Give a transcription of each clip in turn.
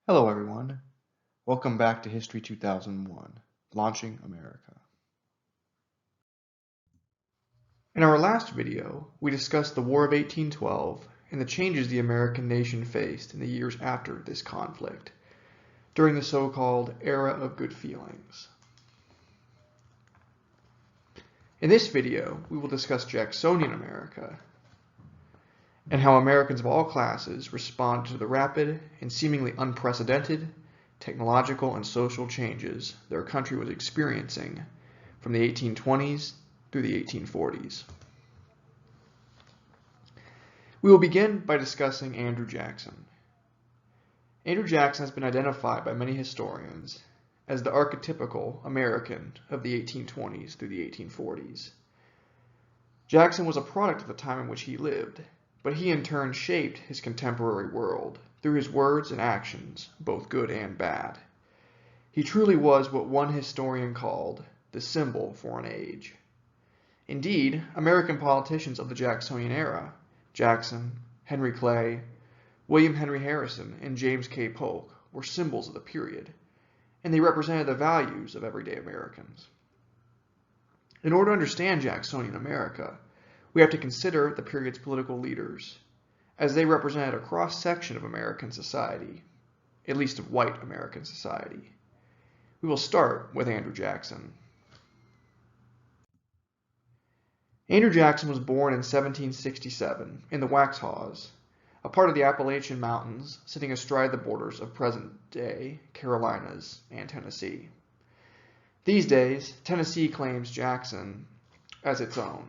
Hello everyone, welcome back to History 2001, Launching America. In our last video, we discussed the War of 1812 and the changes the American nation faced in the years after this conflict, during the so-called Era of Good Feelings. In this video, we will discuss Jacksonian America and how Americans of all classes responded to the rapid and seemingly unprecedented technological and social changes their country was experiencing from the 1820s through the 1840s. We will begin by discussing Andrew Jackson. Andrew Jackson has been identified by many historians as the archetypical American of the 1820s through the 1840s. Jackson was a product of the time in which he lived, but he in turn shaped his contemporary world through his words and actions, both good and bad. He truly was what one historian called the symbol for an age. Indeed, American politicians of the Jacksonian era, Jackson, Henry Clay, William Henry Harrison, and James K. Polk, were symbols of the period, and they represented the values of everyday Americans. In order to understand Jacksonian America, we have to consider the period's political leaders, as they represented a cross-section of American society, at least of white American society. We will start with Andrew Jackson. Andrew Jackson was born in 1767 in the Waxhaws, a part of the Appalachian Mountains sitting astride the borders of present-day Carolinas and Tennessee. These days, Tennessee claims Jackson as its own,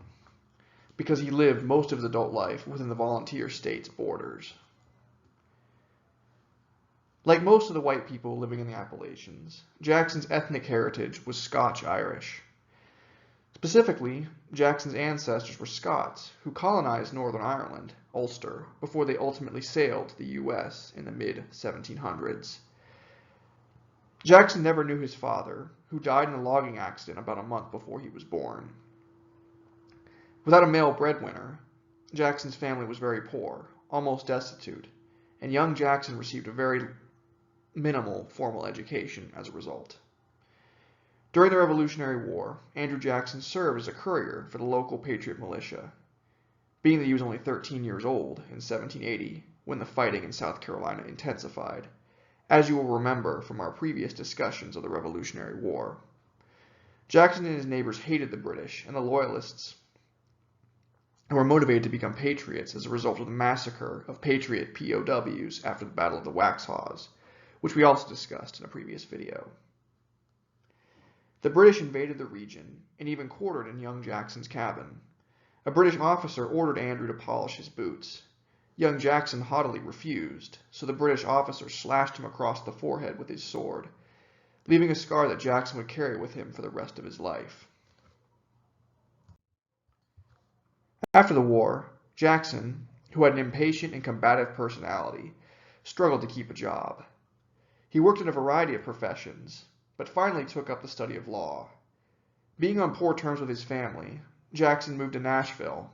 because he lived most of his adult life within the volunteer state's borders. Like most of the white people living in the Appalachians, Jackson's ethnic heritage was Scotch-Irish. Specifically, Jackson's ancestors were Scots who colonized Northern Ireland, Ulster, before they ultimately sailed to the U.S. in the mid-1700s. Jackson never knew his father, who died in a logging accident about a month before he was born. Without a male breadwinner, Jackson's family was very poor, almost destitute, and young Jackson received a very minimal formal education as a result. During the Revolutionary War, Andrew Jackson served as a courier for the local Patriot militia, being that he was only 13 years old in 1780 when the fighting in South Carolina intensified, as you will remember from our previous discussions of the Revolutionary War. Jackson and his neighbors hated the British and the Loyalists, and were motivated to become patriots as a result of the massacre of Patriot POWs after the Battle of the Waxhaws, which we also discussed in a previous video. The British invaded the region and even quartered in young Jackson's cabin. A British officer ordered Andrew to polish his boots. Young Jackson haughtily refused, so the British officer slashed him across the forehead with his sword, leaving a scar that Jackson would carry with him for the rest of his life. After the war, Jackson, who had an impatient and combative personality, struggled to keep a job. He worked in a variety of professions, but finally took up the study of law. Being on poor terms with his family, Jackson moved to Nashville,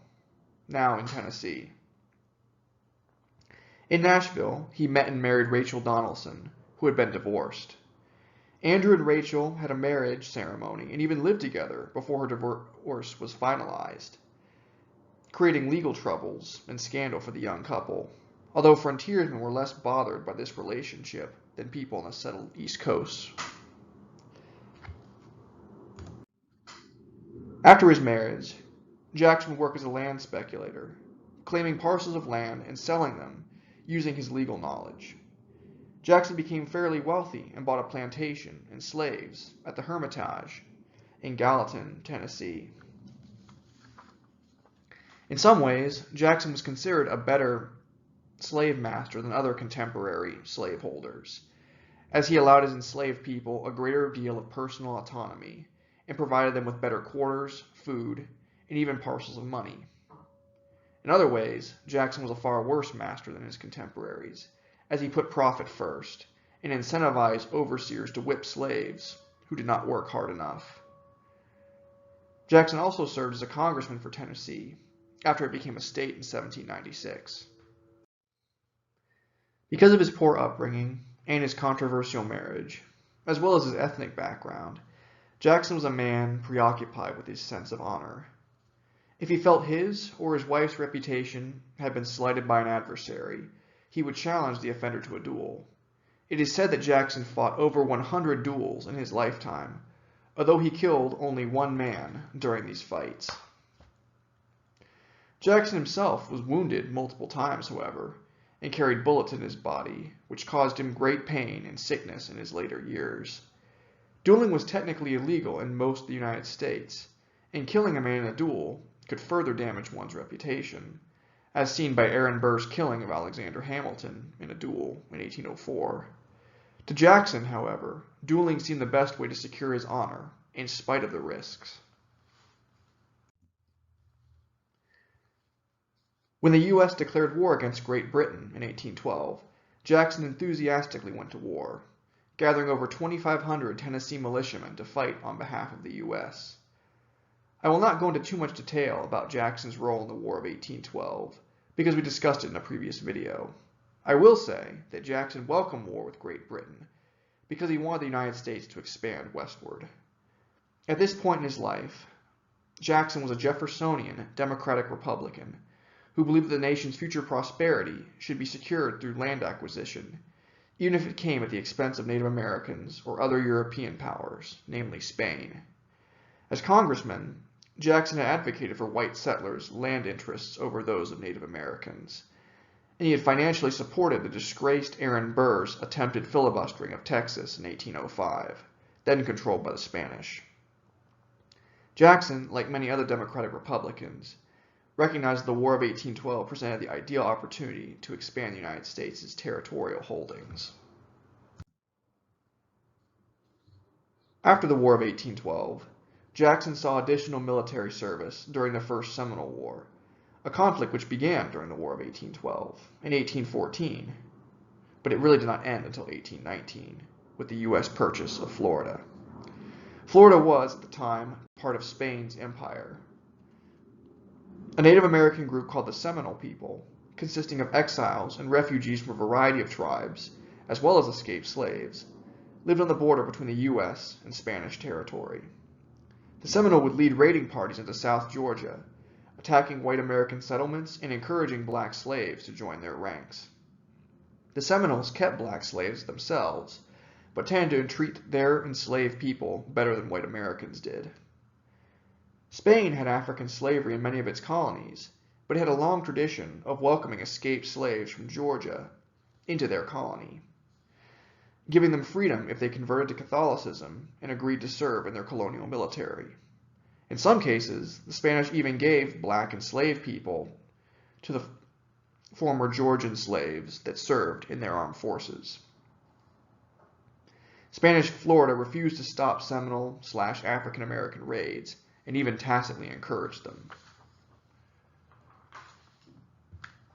now in Tennessee. In Nashville, he met and married Rachel Donaldson, who had been divorced. Andrew and Rachel had a marriage ceremony and even lived together before her divorce was finalized, creating legal troubles and scandal for the young couple, although frontiersmen were less bothered by this relationship than people on the settled East Coast. After his marriage, Jackson would work as a land speculator, claiming parcels of land and selling them using his legal knowledge. Jackson became fairly wealthy and bought a plantation and slaves at the Hermitage in Gallatin, Tennessee. In some ways, Jackson was considered a better slave master than other contemporary slaveholders, as he allowed his enslaved people a greater deal of personal autonomy and provided them with better quarters, food, and even parcels of money. In other ways, Jackson was a far worse master than his contemporaries, as he put profit first and incentivized overseers to whip slaves who did not work hard enough. Jackson also served as a congressman for Tennessee after it became a state in 1796. Because of his poor upbringing and his controversial marriage, as well as his ethnic background, Jackson was a man preoccupied with his sense of honor. If he felt his or his wife's reputation had been slighted by an adversary, he would challenge the offender to a duel. It is said that Jackson fought over 100 duels in his lifetime, although he killed only one man during these fights. Jackson himself was wounded multiple times, however, and carried bullets in his body, which caused him great pain and sickness in his later years. Dueling was technically illegal in most of the United States, and killing a man in a duel could further damage one's reputation, as seen by Aaron Burr's killing of Alexander Hamilton in a duel in 1804. To Jackson, however, dueling seemed the best way to secure his honor, in spite of the risks. When the U.S. declared war against Great Britain in 1812, Jackson enthusiastically went to war, gathering over 2,500 Tennessee militiamen to fight on behalf of the U.S. I will not go into too much detail about Jackson's role in the War of 1812, because we discussed it in a previous video. I will say that Jackson welcomed war with Great Britain because he wanted the United States to expand westward. At this point in his life, Jackson was a Jeffersonian Democratic Republican who believed that the nation's future prosperity should be secured through land acquisition, even if it came at the expense of Native Americans or other European powers, namely Spain. As congressman, Jackson had advocated for white settlers' land interests over those of Native Americans, and he had financially supported the disgraced Aaron Burr's attempted filibustering of Texas in 1805, then controlled by the Spanish. Jackson, like many other Democratic Republicans, recognized the War of 1812 presented the ideal opportunity to expand the United States' territorial holdings. After the War of 1812, Jackson saw additional military service during the First Seminole War, a conflict which began during the War of 1812 in 1814, but it really did not end until 1819 with the U.S. purchase of Florida. Florida was, at the time, part of Spain's empire. A Native American group called the Seminole people, consisting of exiles and refugees from a variety of tribes, as well as escaped slaves, lived on the border between the U.S. and Spanish territory. The Seminole would lead raiding parties into South Georgia, attacking white American settlements and encouraging black slaves to join their ranks. The Seminoles kept black slaves themselves, but tended to treat their enslaved people better than white Americans did. Spain had African slavery in many of its colonies, but it had a long tradition of welcoming escaped slaves from Georgia into their colony, giving them freedom if they converted to Catholicism and agreed to serve in their colonial military. In some cases, the Spanish even gave black enslaved people to the former Georgian slaves that served in their armed forces. Spanish Florida refused to stop Seminole/African American raids and even tacitly encouraged them.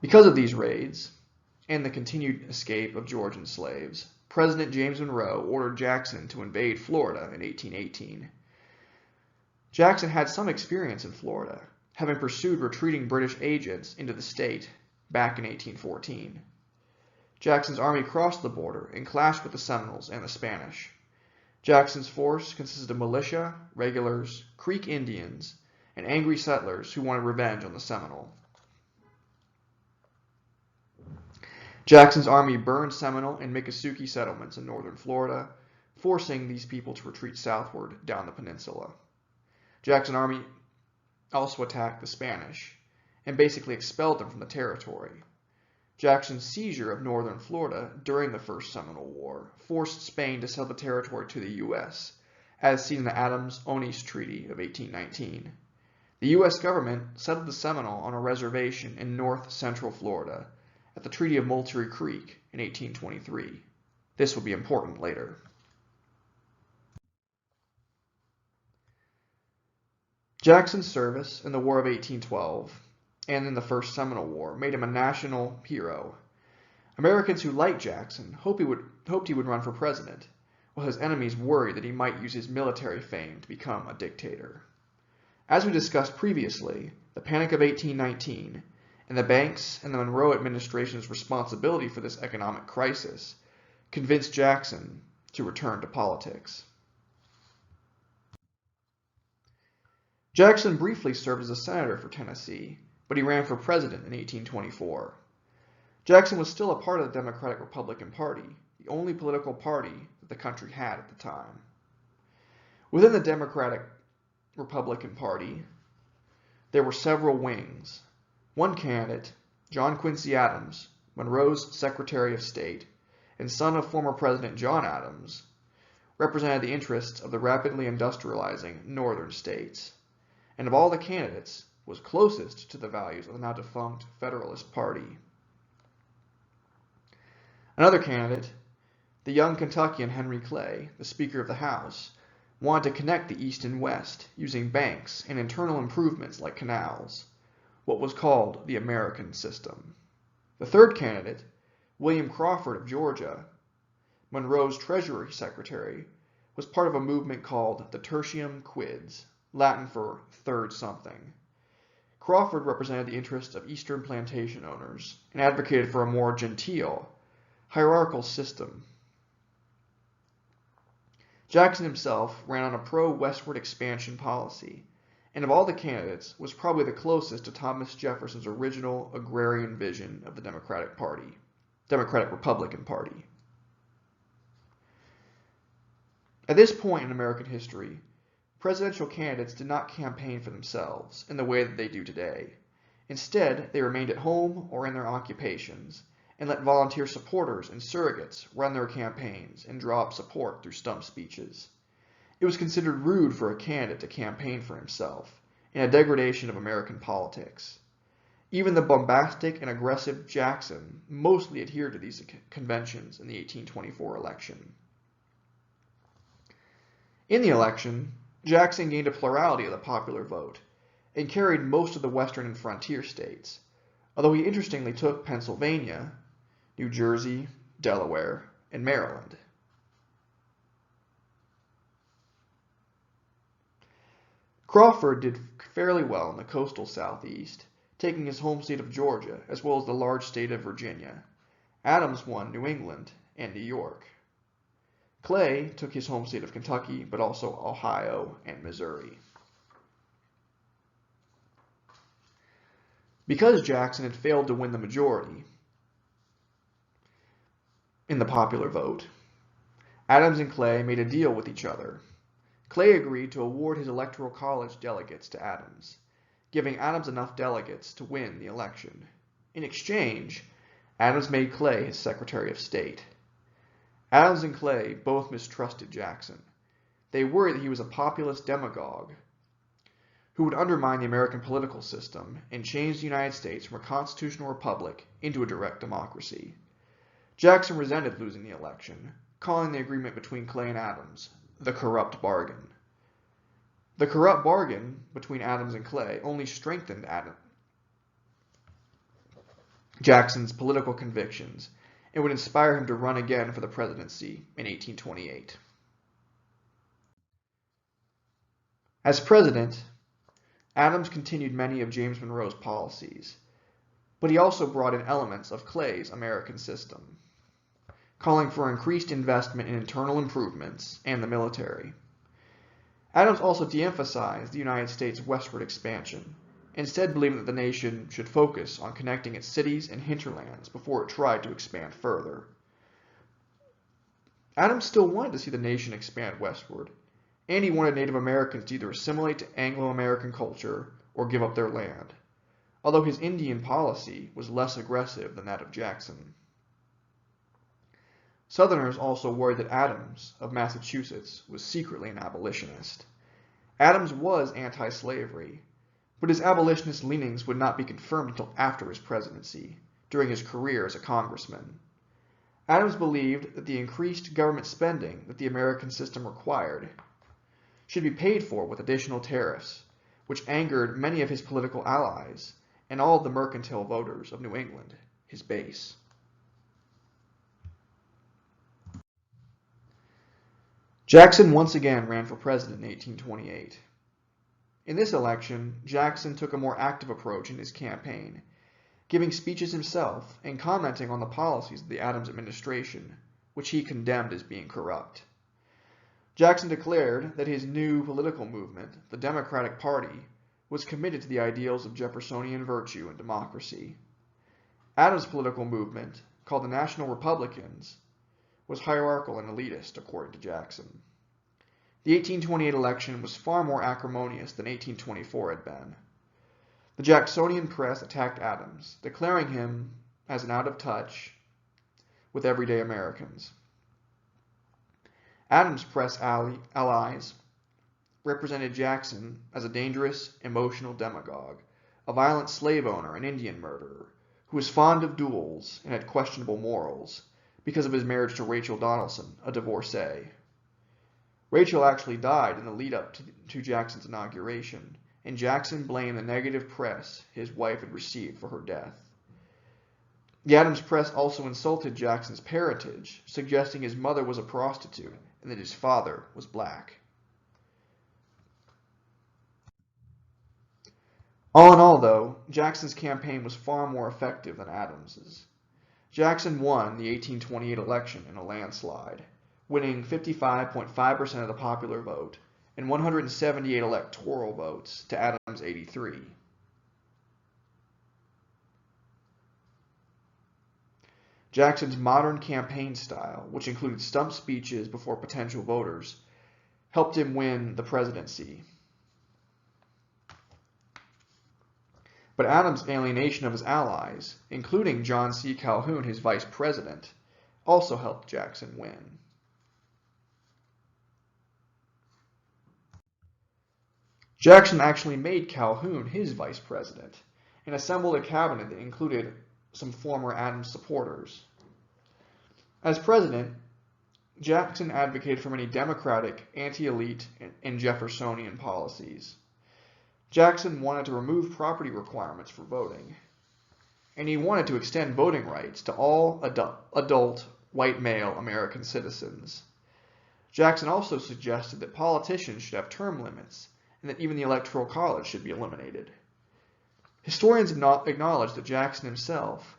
Because of these raids and the continued escape of Georgian slaves, President James Monroe ordered Jackson to invade Florida in 1818. Jackson had some experience in Florida, having pursued retreating British agents into the state back in 1814. Jackson's army crossed the border and clashed with the Seminoles and the Spanish. Jackson's force consisted of militia, regulars, Creek Indians, and angry settlers who wanted revenge on the Seminole. Jackson's army burned Seminole and Miccosukee settlements in northern Florida, forcing these people to retreat southward down the peninsula. Jackson's army also attacked the Spanish and basically expelled them from the territory. Jackson's seizure of northern Florida during the First Seminole War forced Spain to sell the territory to the U.S., as seen in the Adams-Onis Treaty of 1819. The U.S. government settled the Seminole on a reservation in north-central Florida at the Treaty of Moultrie Creek in 1823. This would be important later. Jackson's service in the War of 1812 and in the First Seminole War made him a national hero. Americans who liked Jackson hoped he would run for president, while his enemies worried that he might use his military fame to become a dictator. As we discussed previously, the Panic of 1819 and the banks and the Monroe administration's responsibility for this economic crisis convinced Jackson to return to politics. Jackson briefly served as a senator for Tennessee, but he ran for president in 1824. Jackson was still a part of the Democratic Republican Party, the only political party that the country had at the time. Within the Democratic Republican Party, there were several wings. One candidate, John Quincy Adams, Monroe's Secretary of State, and son of former President John Adams, represented the interests of the rapidly industrializing northern states, and of all the candidates, was closest to the values of the now defunct Federalist Party. Another candidate, the young Kentuckian Henry Clay, the Speaker of the House, wanted to connect the East and West using banks and internal improvements like canals, what was called the American system. The third candidate, William Crawford of Georgia, Monroe's Treasury Secretary, was part of a movement called the Tertium Quids, Latin for third something. Crawford represented the interests of Eastern plantation owners and advocated for a more genteel, hierarchical system. Jackson himself ran on a pro-westward expansion policy, and of all the candidates was probably the closest to Thomas Jefferson's original agrarian vision of the Democratic Republican Party. At this point in American history, presidential candidates did not campaign for themselves in the way that they do today. Instead, they remained at home or in their occupations, and let volunteer supporters and surrogates run their campaigns and draw up support through stump speeches. It was considered rude for a candidate to campaign for himself, and a degradation of American politics. Even the bombastic and aggressive Jackson mostly adhered to these conventions in the 1824 election. In the election, Jackson gained a plurality of the popular vote and carried most of the western and frontier states, although he interestingly took Pennsylvania, New Jersey, Delaware, and Maryland. Crawford did fairly well in the coastal southeast, taking his home state of Georgia as well as the large state of Virginia. Adams won New England and New York. Clay took his home state of Kentucky, but also Ohio and Missouri. Because Jackson had failed to win the majority in the popular vote, Adams and Clay made a deal with each other. Clay agreed to award his Electoral College delegates to Adams, giving Adams enough delegates to win the election. In exchange, Adams made Clay his Secretary of State. Adams and Clay both mistrusted Jackson. They worried that he was a populist demagogue who would undermine the American political system and change the United States from a constitutional republic into a direct democracy. Jackson resented losing the election, calling the agreement between Clay and Adams the corrupt bargain. The corrupt bargain between Adams and Clay only strengthened Jackson's political convictions and would inspire him to run again for the presidency in 1828. As president, Adams continued many of James Monroe's policies, but he also brought in elements of Clay's American system, calling for increased investment in internal improvements and the military. Adams also de-emphasized the United States' westward expansion, instead believing that the nation should focus on connecting its cities and hinterlands before it tried to expand further. Adams still wanted to see the nation expand westward, and he wanted Native Americans to either assimilate to Anglo-American culture or give up their land, although his Indian policy was less aggressive than that of Jackson. Southerners also worried that Adams of Massachusetts was secretly an abolitionist. Adams was anti-slavery, but his abolitionist leanings would not be confirmed until after his presidency, during his career as a congressman. Adams believed that the increased government spending that the American system required should be paid for with additional tariffs, which angered many of his political allies and all of the mercantile voters of New England, his base. Jackson once again ran for president in 1828. In this election, Jackson took a more active approach in his campaign, giving speeches himself and commenting on the policies of the Adams administration, which he condemned as being corrupt. Jackson declared that his new political movement, the Democratic Party, was committed to the ideals of Jeffersonian virtue and democracy. Adams' political movement, called the National Republicans, was hierarchical and elitist, according to Jackson. The 1828 election was far more acrimonious than 1824 had been. The Jacksonian press attacked Adams, declaring him as an out of touch with everyday Americans. Adams' press allies represented Jackson as a dangerous, emotional demagogue, a violent slave owner and Indian murderer, who was fond of duels and had questionable morals because of his marriage to Rachel Donaldson, a divorcee. Rachel actually died in the lead-up to Jackson's inauguration, and Jackson blamed the negative press his wife had received for her death. The Adams press also insulted Jackson's parentage, suggesting his mother was a prostitute and that his father was black. All in all, though, Jackson's campaign was far more effective than Adams's. Jackson won the 1828 election in a landslide, winning 55.5% of the popular vote and 178 electoral votes to Adams' 83. Jackson's modern campaign style, which included stump speeches before potential voters, helped him win the presidency. But Adams' alienation of his allies, including John C. Calhoun, his vice president, also helped Jackson win. Jackson actually made Calhoun his vice president and assembled a cabinet that included some former Adams supporters. As president, Jackson advocated for many democratic, anti-elite, and Jeffersonian policies. Jackson wanted to remove property requirements for voting, and he wanted to extend voting rights to all adult white male American citizens. Jackson also suggested that politicians should have term limits and that even the Electoral College should be eliminated. Historians acknowledge that Jackson himself,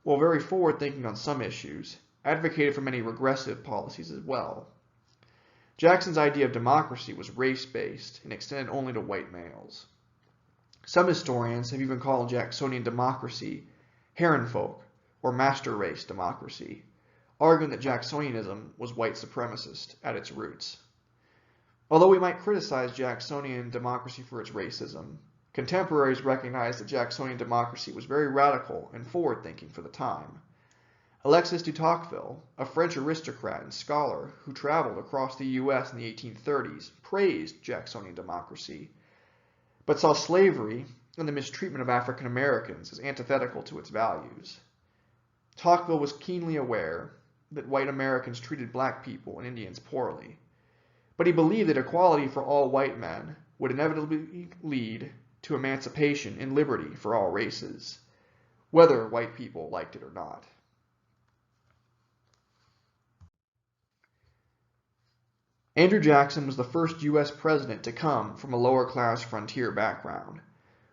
while very forward-thinking on some issues, advocated for many regressive policies as well. Jackson's idea of democracy was race-based and extended only to white males. Some historians have even called Jacksonian democracy Herrenfolk, or master race democracy, arguing that Jacksonianism was white supremacist at its roots. Although we might criticize Jacksonian democracy for its racism, contemporaries recognize that Jacksonian democracy was very radical and forward-thinking for the time. Alexis de Tocqueville, a French aristocrat and scholar who traveled across the U.S. in the 1830s, praised Jacksonian democracy, but saw slavery and the mistreatment of African Americans as antithetical to its values. Tocqueville was keenly aware that white Americans treated black people and Indians poorly, but he believed that equality for all white men would inevitably lead to emancipation and liberty for all races, whether white people liked it or not. Andrew Jackson was the first U.S. president to come from a lower-class frontier background.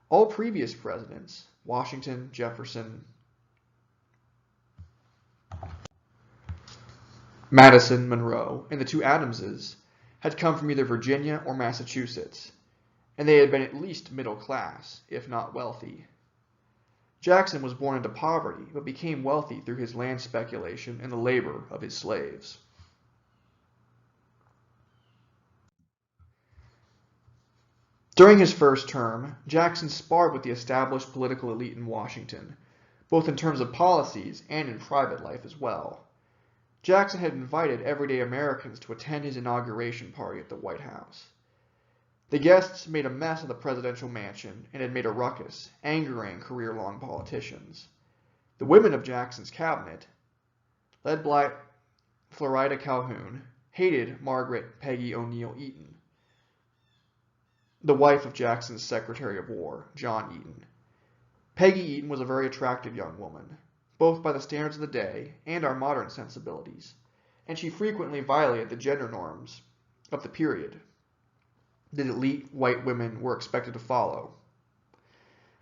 All previous presidents, Washington, Jefferson, Madison, Monroe, and the two Adamses, had come from either Virginia or Massachusetts, and they had been at least middle class, if not wealthy. Jackson was born into poverty, but became wealthy through his land speculation and the labor of his slaves. During his first term, Jackson sparred with the established political elite in Washington, both in terms of policies and in private life as well. Jackson had invited everyday Americans to attend his inauguration party at the White House. The guests made a mess of the presidential mansion and had made a ruckus, angering career-long politicians. The women of Jackson's cabinet, led by Florida Calhoun, hated Margaret Peggy O'Neill Eaton, the wife of Jackson's Secretary of War, John Eaton. Peggy Eaton was a very attractive young woman, both by the standards of the day and our modern sensibilities, and she frequently violated the gender norms of the period that elite white women were expected to follow.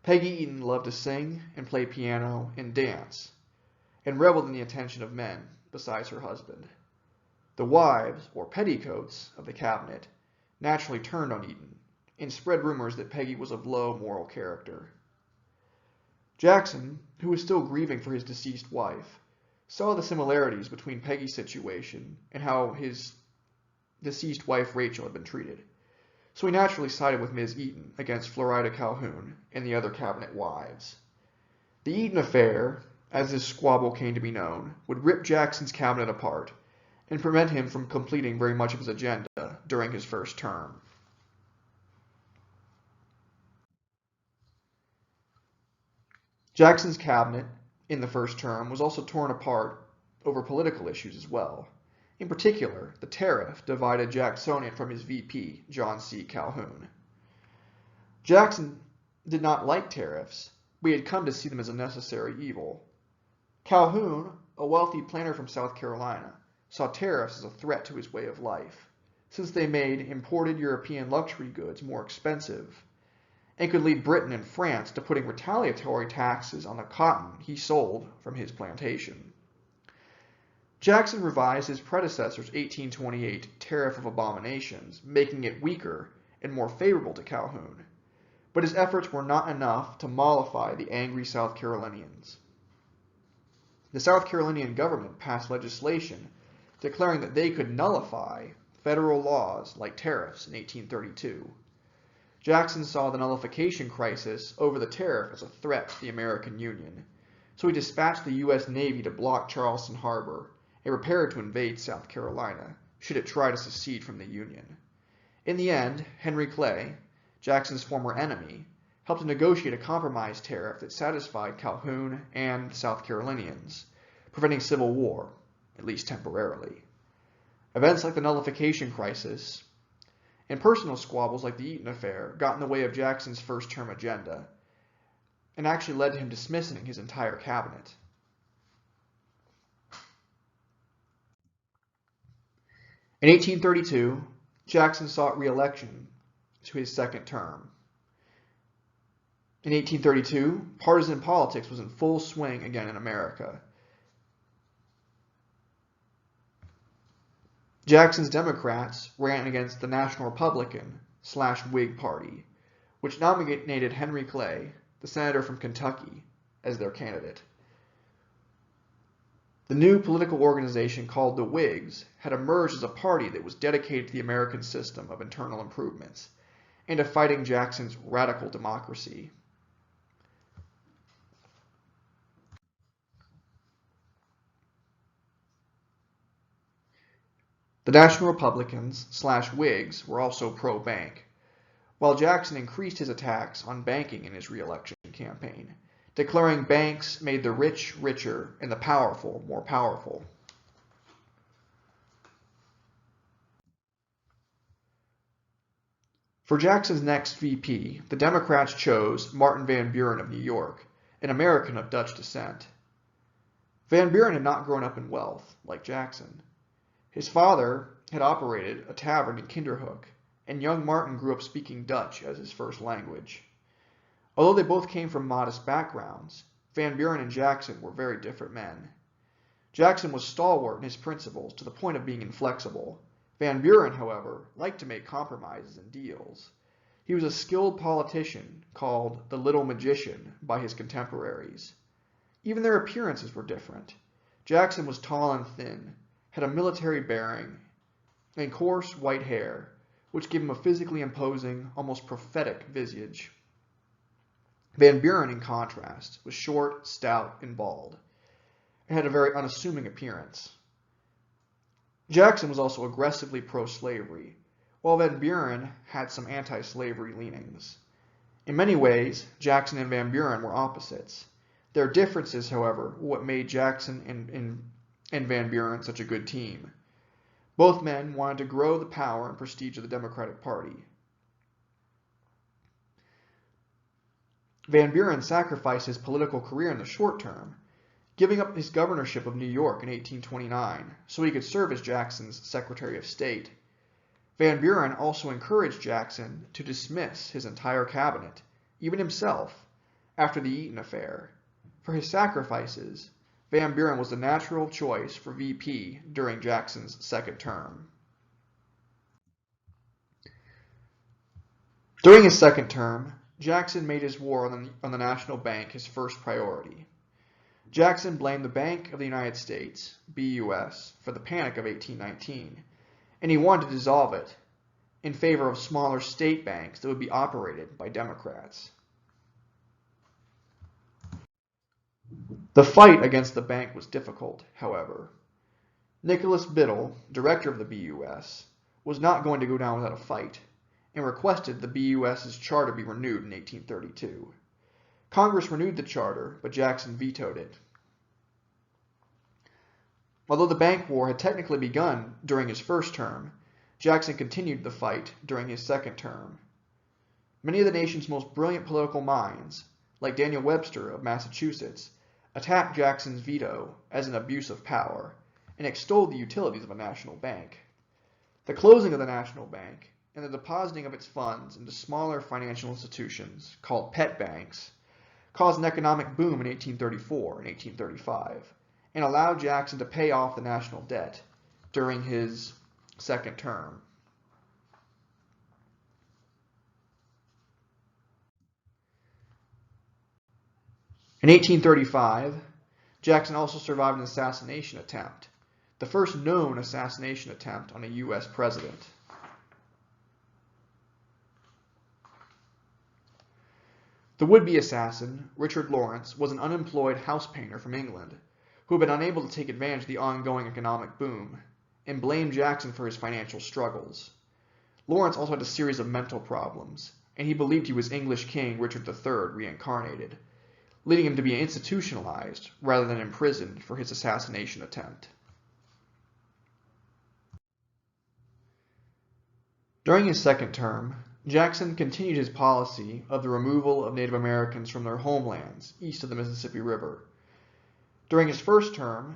Peggy Eaton loved to sing and play piano and dance, and reveled in the attention of men, besides her husband. The wives, or petticoats, of the cabinet naturally turned on Eaton and spread rumors that Peggy was of low moral character. Jackson, who was still grieving for his deceased wife, saw the similarities between Peggy's situation and how his deceased wife Rachel had been treated, so he naturally sided with Ms. Eaton against Florida Calhoun and the other cabinet wives. The Eaton affair, as this squabble came to be known, would rip Jackson's cabinet apart and prevent him from completing very much of his agenda during his first term. Jackson's cabinet in the first term was also torn apart over political issues as well. In particular, the tariff divided Jacksonian from his VP, John C. Calhoun. Jackson did not like tariffs, but he had come to see them as a necessary evil. Calhoun, a wealthy planter from South Carolina, saw tariffs as a threat to his way of life, since they made imported European luxury goods more expensive, and could lead Britain and France to putting retaliatory taxes on the cotton he sold from his plantation. Jackson revised his predecessor's 1828 Tariff of Abominations, making it weaker and more favorable to Calhoun, but his efforts were not enough to mollify the angry South Carolinians. The South Carolinian government passed legislation declaring that they could nullify federal laws like tariffs in 1832. Jackson saw the nullification crisis over the tariff as a threat to the American Union, so he dispatched the U.S. Navy to block Charleston Harbor and prepared to invade South Carolina should it try to secede from the Union. In the end, Henry Clay, Jackson's former enemy, helped to negotiate a compromise tariff that satisfied Calhoun and the South Carolinians, preventing civil war, at least temporarily. Events like the nullification crisis and personal squabbles like the Eaton affair got in the way of Jackson's first-term agenda and actually led to him dismissing his entire cabinet. In 1832, Jackson sought re-election to his second term. In 1832, partisan politics was in full swing again in America. Jackson's Democrats ran against the National Republican/Whig Party, which nominated Henry Clay, the senator from Kentucky, as their candidate. The new political organization called the Whigs had emerged as a party that was dedicated to the American system of internal improvements and to fighting Jackson's radical democracy. The National Republicans/Whigs were also pro-bank, while Jackson increased his attacks on banking in his re-election campaign, declaring banks made the rich richer and the powerful more powerful. For Jackson's next VP, the Democrats chose Martin Van Buren of New York, an American of Dutch descent. Van Buren had not grown up in wealth, like Jackson. His father had operated a tavern in Kinderhook, and young Martin grew up speaking Dutch as his first language. Although they both came from modest backgrounds, Van Buren and Jackson were very different men. Jackson was stalwart in his principles to the point of being inflexible. Van Buren, however, liked to make compromises and deals. He was a skilled politician called the Little Magician by his contemporaries. Even their appearances were different. Jackson was tall and thin, had a military bearing, and coarse white hair, which gave him a physically imposing, almost prophetic visage. Van Buren, in contrast, was short, stout, and bald, and had a very unassuming appearance. Jackson was also aggressively pro-slavery, while Van Buren had some anti-slavery leanings. In many ways, Jackson and Van Buren were opposites. Their differences, however, were what made Jackson and Van Buren such a good team. Both men wanted to grow the power and prestige of the Democratic Party. Van Buren sacrificed his political career in the short term, giving up his governorship of New York in 1829 so he could serve as Jackson's Secretary of State. Van Buren also encouraged Jackson to dismiss his entire cabinet, even himself, after the Eaton affair. For his sacrifices, Van Buren was the natural choice for VP during Jackson's second term. During his second term, Jackson made his war on the National Bank his first priority. Jackson blamed the Bank of the United States, BUS, for the Panic of 1819, and he wanted to dissolve it in favor of smaller state banks that would be operated by Democrats. The fight against the bank was difficult, however. Nicholas Biddle, director of the BUS, was not going to go down without a fight, and requested the BUS's charter be renewed in 1832. Congress renewed the charter, but Jackson vetoed it. Although the bank war had technically begun during his first term, Jackson continued the fight during his second term. Many of the nation's most brilliant political minds, like Daniel Webster of Massachusetts, attacked Jackson's veto as an abuse of power and extolled the utilities of a national bank. The closing of the national bank and the depositing of its funds into smaller financial institutions called pet banks caused an economic boom in 1834 and 1835 and allowed Jackson to pay off the national debt during his second term. In 1835, Jackson also survived an assassination attempt, the first known assassination attempt on a U.S. president. The would-be assassin, Richard Lawrence, was an unemployed house painter from England who had been unable to take advantage of the ongoing economic boom and blamed Jackson for his financial struggles. Lawrence also had a series of mental problems, and he believed he was English King Richard III reincarnated, leading him to be institutionalized rather than imprisoned for his assassination attempt. During his second term, Jackson continued his policy of the removal of Native Americans from their homelands east of the Mississippi River. During his first term,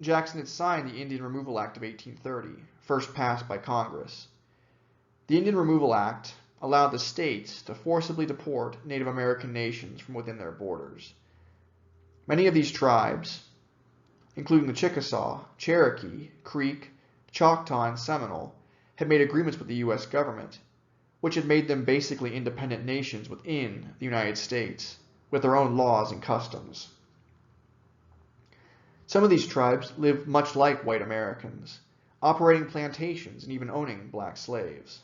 Jackson had signed the Indian Removal Act of 1830, first passed by Congress. The Indian Removal Act allowed the states to forcibly deport Native American nations from within their borders. Many of these tribes, including the Chickasaw, Cherokee, Creek, Choctaw, and Seminole, had made agreements with the U.S. government, which had made them basically independent nations within the United States, with their own laws and customs. Some of these tribes lived much like white Americans, operating plantations and even owning black slaves.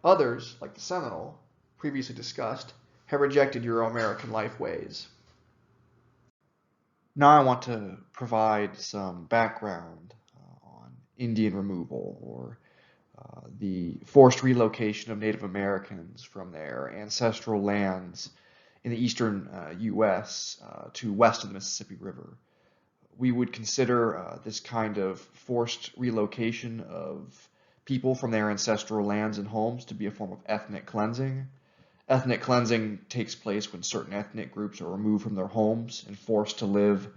Others, like the Seminole, previously discussed, have rejected Euro-American lifeways. Now I want to provide some background on Indian removal, or the forced relocation of Native Americans from their ancestral lands in the eastern U.S. To west of the Mississippi River. We would consider this kind of forced relocation of people from their ancestral lands and homes to be a form of ethnic cleansing. Ethnic cleansing takes place when certain ethnic groups are removed from their homes and forced to live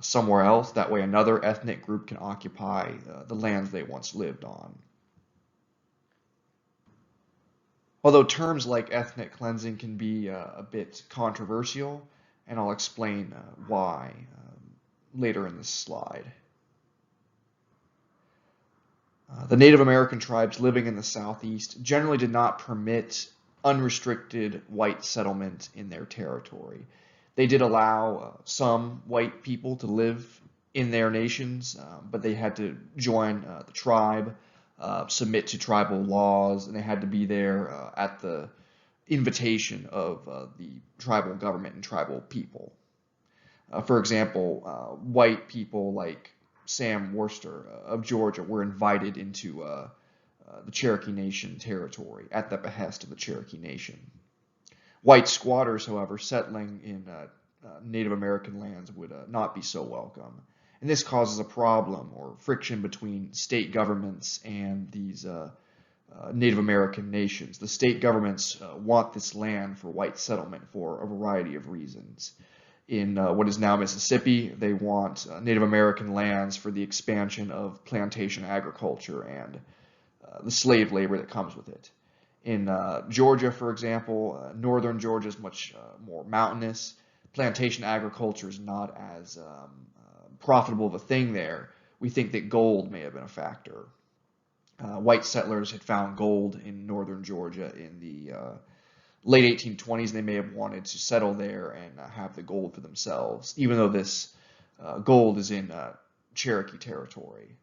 somewhere else. That way another ethnic group can occupy the lands they once lived on. Although terms like ethnic cleansing can be a bit controversial, and I'll explain why later in this slide. The Native American tribes living in the Southeast generally did not permit unrestricted white settlement in their territory. They did allow some white people to live in their nations, but they had to join the tribe, submit to tribal laws, and they had to be there at the invitation of the tribal government and tribal people. For example, white people like Sam Worcester of Georgia were invited into the Cherokee Nation territory at the behest of the Cherokee Nation. White squatters, however, settling in Native American lands would not be so welcome. And this causes a problem or friction between state governments and these Native American nations. The state governments want this land for white settlement for a variety of reasons. In what is now Mississippi, they want Native American lands for the expansion of plantation agriculture and the slave labor that comes with it. In Georgia, for example, northern Georgia is much more mountainous. Plantation agriculture is not as profitable of a thing there, we think that gold may have been a factor. White settlers had found gold in northern Georgia in the late 1820s, and they may have wanted to settle there and have the gold for themselves, even though this gold is in Cherokee territory.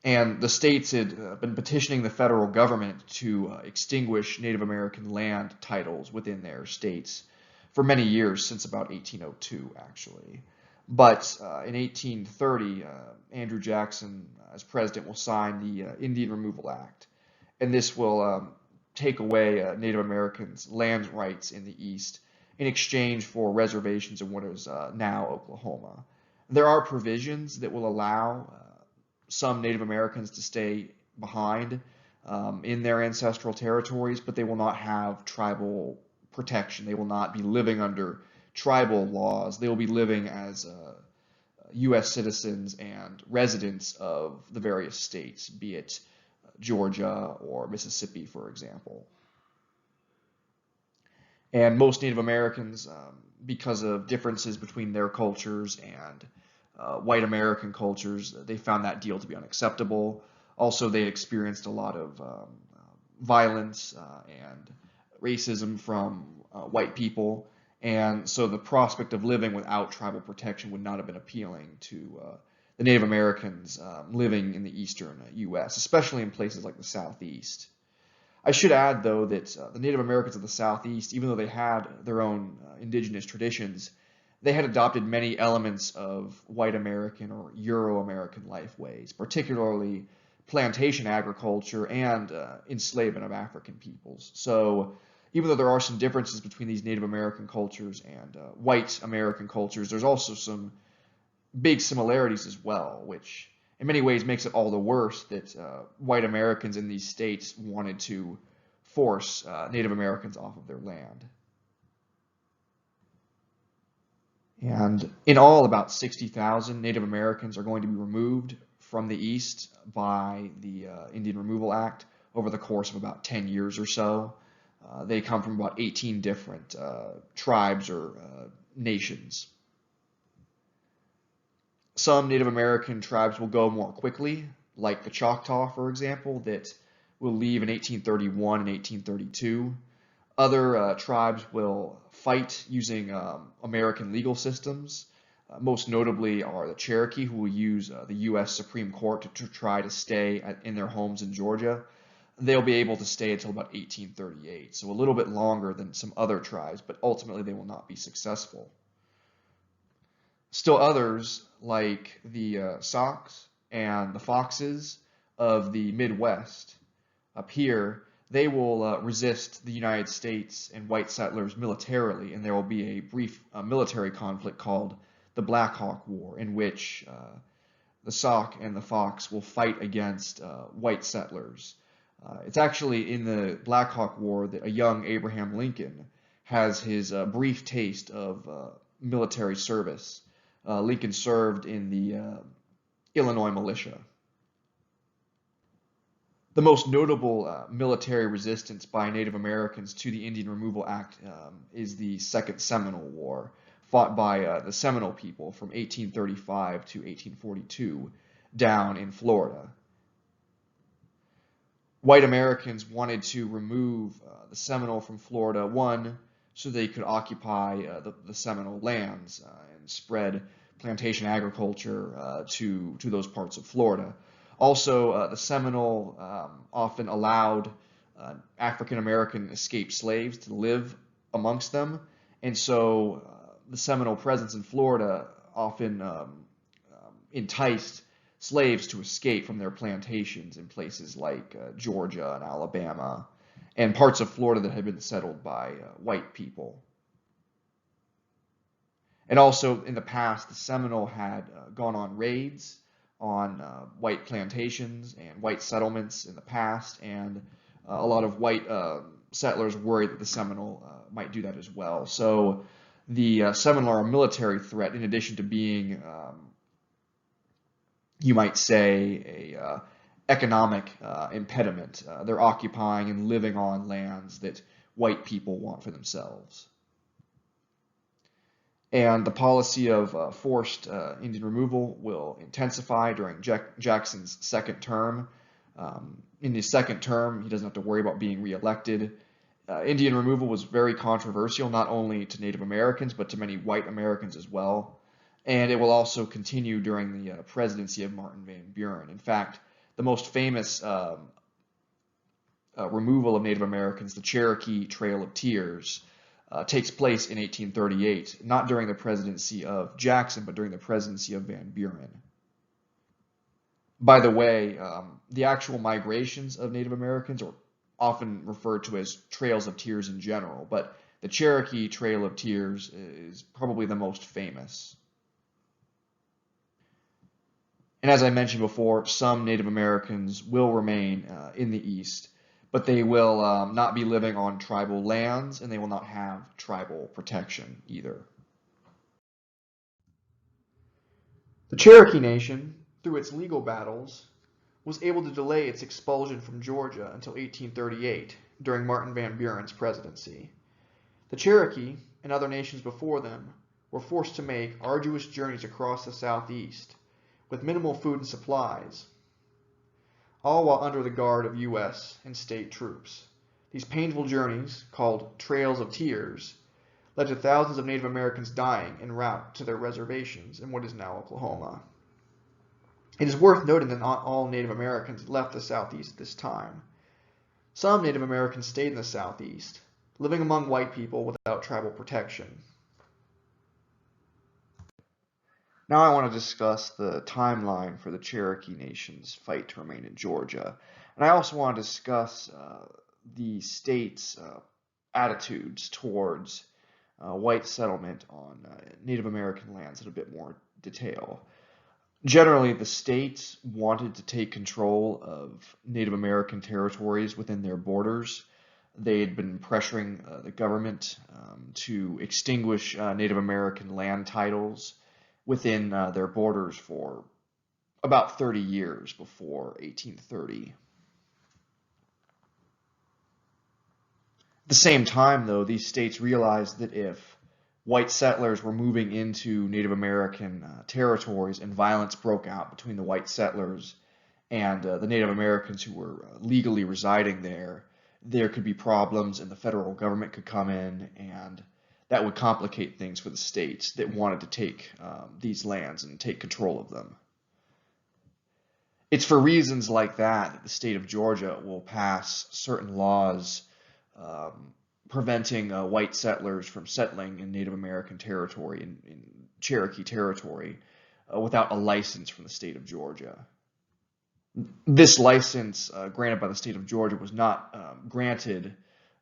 And the states had been petitioning the federal government to extinguish Native American land titles within their states for many years, since about 1802, actually. But in 1830, Andrew Jackson, as president, will sign the Indian Removal Act. And this will take away Native Americans' land rights in the East in exchange for reservations in what is now Oklahoma. There are provisions that will allow some Native Americans to stay behind in their ancestral territories, but they will not have tribal protection. They will not be living under tribal laws. They will be living as U.S. citizens and residents of the various states, be it Georgia or Mississippi, for example. And most Native Americans, because of differences between their cultures and white American cultures, they found that deal to be unacceptable. Also, they experienced a lot of violence and racism from white people, and so the prospect of living without tribal protection would not have been appealing to the Native Americans living in the eastern U.S., especially in places like the Southeast. I should add, though, that the Native Americans of the Southeast, even though they had their own indigenous traditions, they had adopted many elements of white American or Euro-American lifeways, particularly plantation agriculture and enslavement of African peoples. So even though there are some differences between these Native American cultures and white American cultures, there's also some big similarities as well, which in many ways makes it all the worse that white Americans in these states wanted to force Native Americans off of their land. And in all, about 60,000 Native Americans are going to be removed from the East by the Indian Removal Act over the course of about 10 years or so. They come from about 18 different tribes or nations. Some Native American tribes will go more quickly, like the Choctaw, for example, that will leave in 1831 and 1832. Other tribes will fight using American legal systems. Most notably are the Cherokee, who will use the U.S. Supreme Court to try to stay in their homes in Georgia. They'll be able to stay until about 1838, so a little bit longer than some other tribes, but ultimately they will not be successful. Still others, like the Sacs and the Foxes of the Midwest, up here, they will resist the United States and white settlers militarily, and there will be a brief military conflict called the Black Hawk War, in which the Sac and the Fox will fight against white settlers. It's actually in the Black Hawk War that a young Abraham Lincoln has his brief taste of military service. Lincoln served in the Illinois militia. The most notable military resistance by Native Americans to the Indian Removal Act is the Second Seminole War, fought by the Seminole people from 1835 to 1842 down in Florida. White Americans wanted to remove the Seminole from Florida, one, so they could occupy the Seminole lands and spread plantation agriculture to those parts of Florida. Also, the Seminole often allowed African American escaped slaves to live amongst them, and so the Seminole presence in Florida often enticed slaves to escape from their plantations in places like Georgia and Alabama and parts of Florida that had been settled by white people. And also in the past, the Seminole had gone on raids on white plantations and white settlements in the past, and a lot of white settlers worried that the Seminole might do that as well. So the Seminole are a military threat in addition to being you might say, a economic impediment. They're occupying and living on lands that white people want for themselves. And the policy of forced Indian removal will intensify during Jackson's second term. In his second term, he doesn't have to worry about being reelected. Indian removal was very controversial, not only to Native Americans, but to many white Americans as well. And it will also continue during the presidency of Martin Van Buren. In fact, the most famous removal of Native Americans, the Cherokee Trail of Tears, takes place in 1838, not during the presidency of Jackson, but during the presidency of Van Buren. By the way, the actual migrations of Native Americans are often referred to as Trails of Tears in general, but the Cherokee Trail of Tears is probably the most famous. And as I mentioned before, some Native Americans will remain in the East, but they will not be living on tribal lands, and they will not have tribal protection either. The Cherokee Nation, through its legal battles, was able to delay its expulsion from Georgia until 1838, during Martin Van Buren's presidency. The Cherokee, and other nations before them, were forced to make arduous journeys across the Southeast, with minimal food and supplies, all while under the guard of U.S. and state troops. These painful journeys, called Trails of Tears, led to thousands of Native Americans dying en route to their reservations in what is now Oklahoma. It is worth noting that not all Native Americans left the Southeast at this time. Some Native Americans stayed in the Southeast, living among white people without tribal protection. Now I want to discuss the timeline for the Cherokee Nation's fight to remain in Georgia. And I also want to discuss the state's attitudes towards white settlement on Native American lands in a bit more detail. Generally, the states wanted to take control of Native American territories within their borders. They had been pressuring the government to extinguish Native American land titles within their borders for about 30 years before 1830. At the same time, though, these states realized that if white settlers were moving into Native American territories and violence broke out between the white settlers and the Native Americans who were legally residing there, there could be problems and the federal government could come in, and that would complicate things for the states that wanted to take these lands and take control of them. It's for reasons like that that the state of Georgia will pass certain laws preventing white settlers from settling in Native American territory, in Cherokee territory, without a license from the state of Georgia. This license granted by the state of Georgia was not granted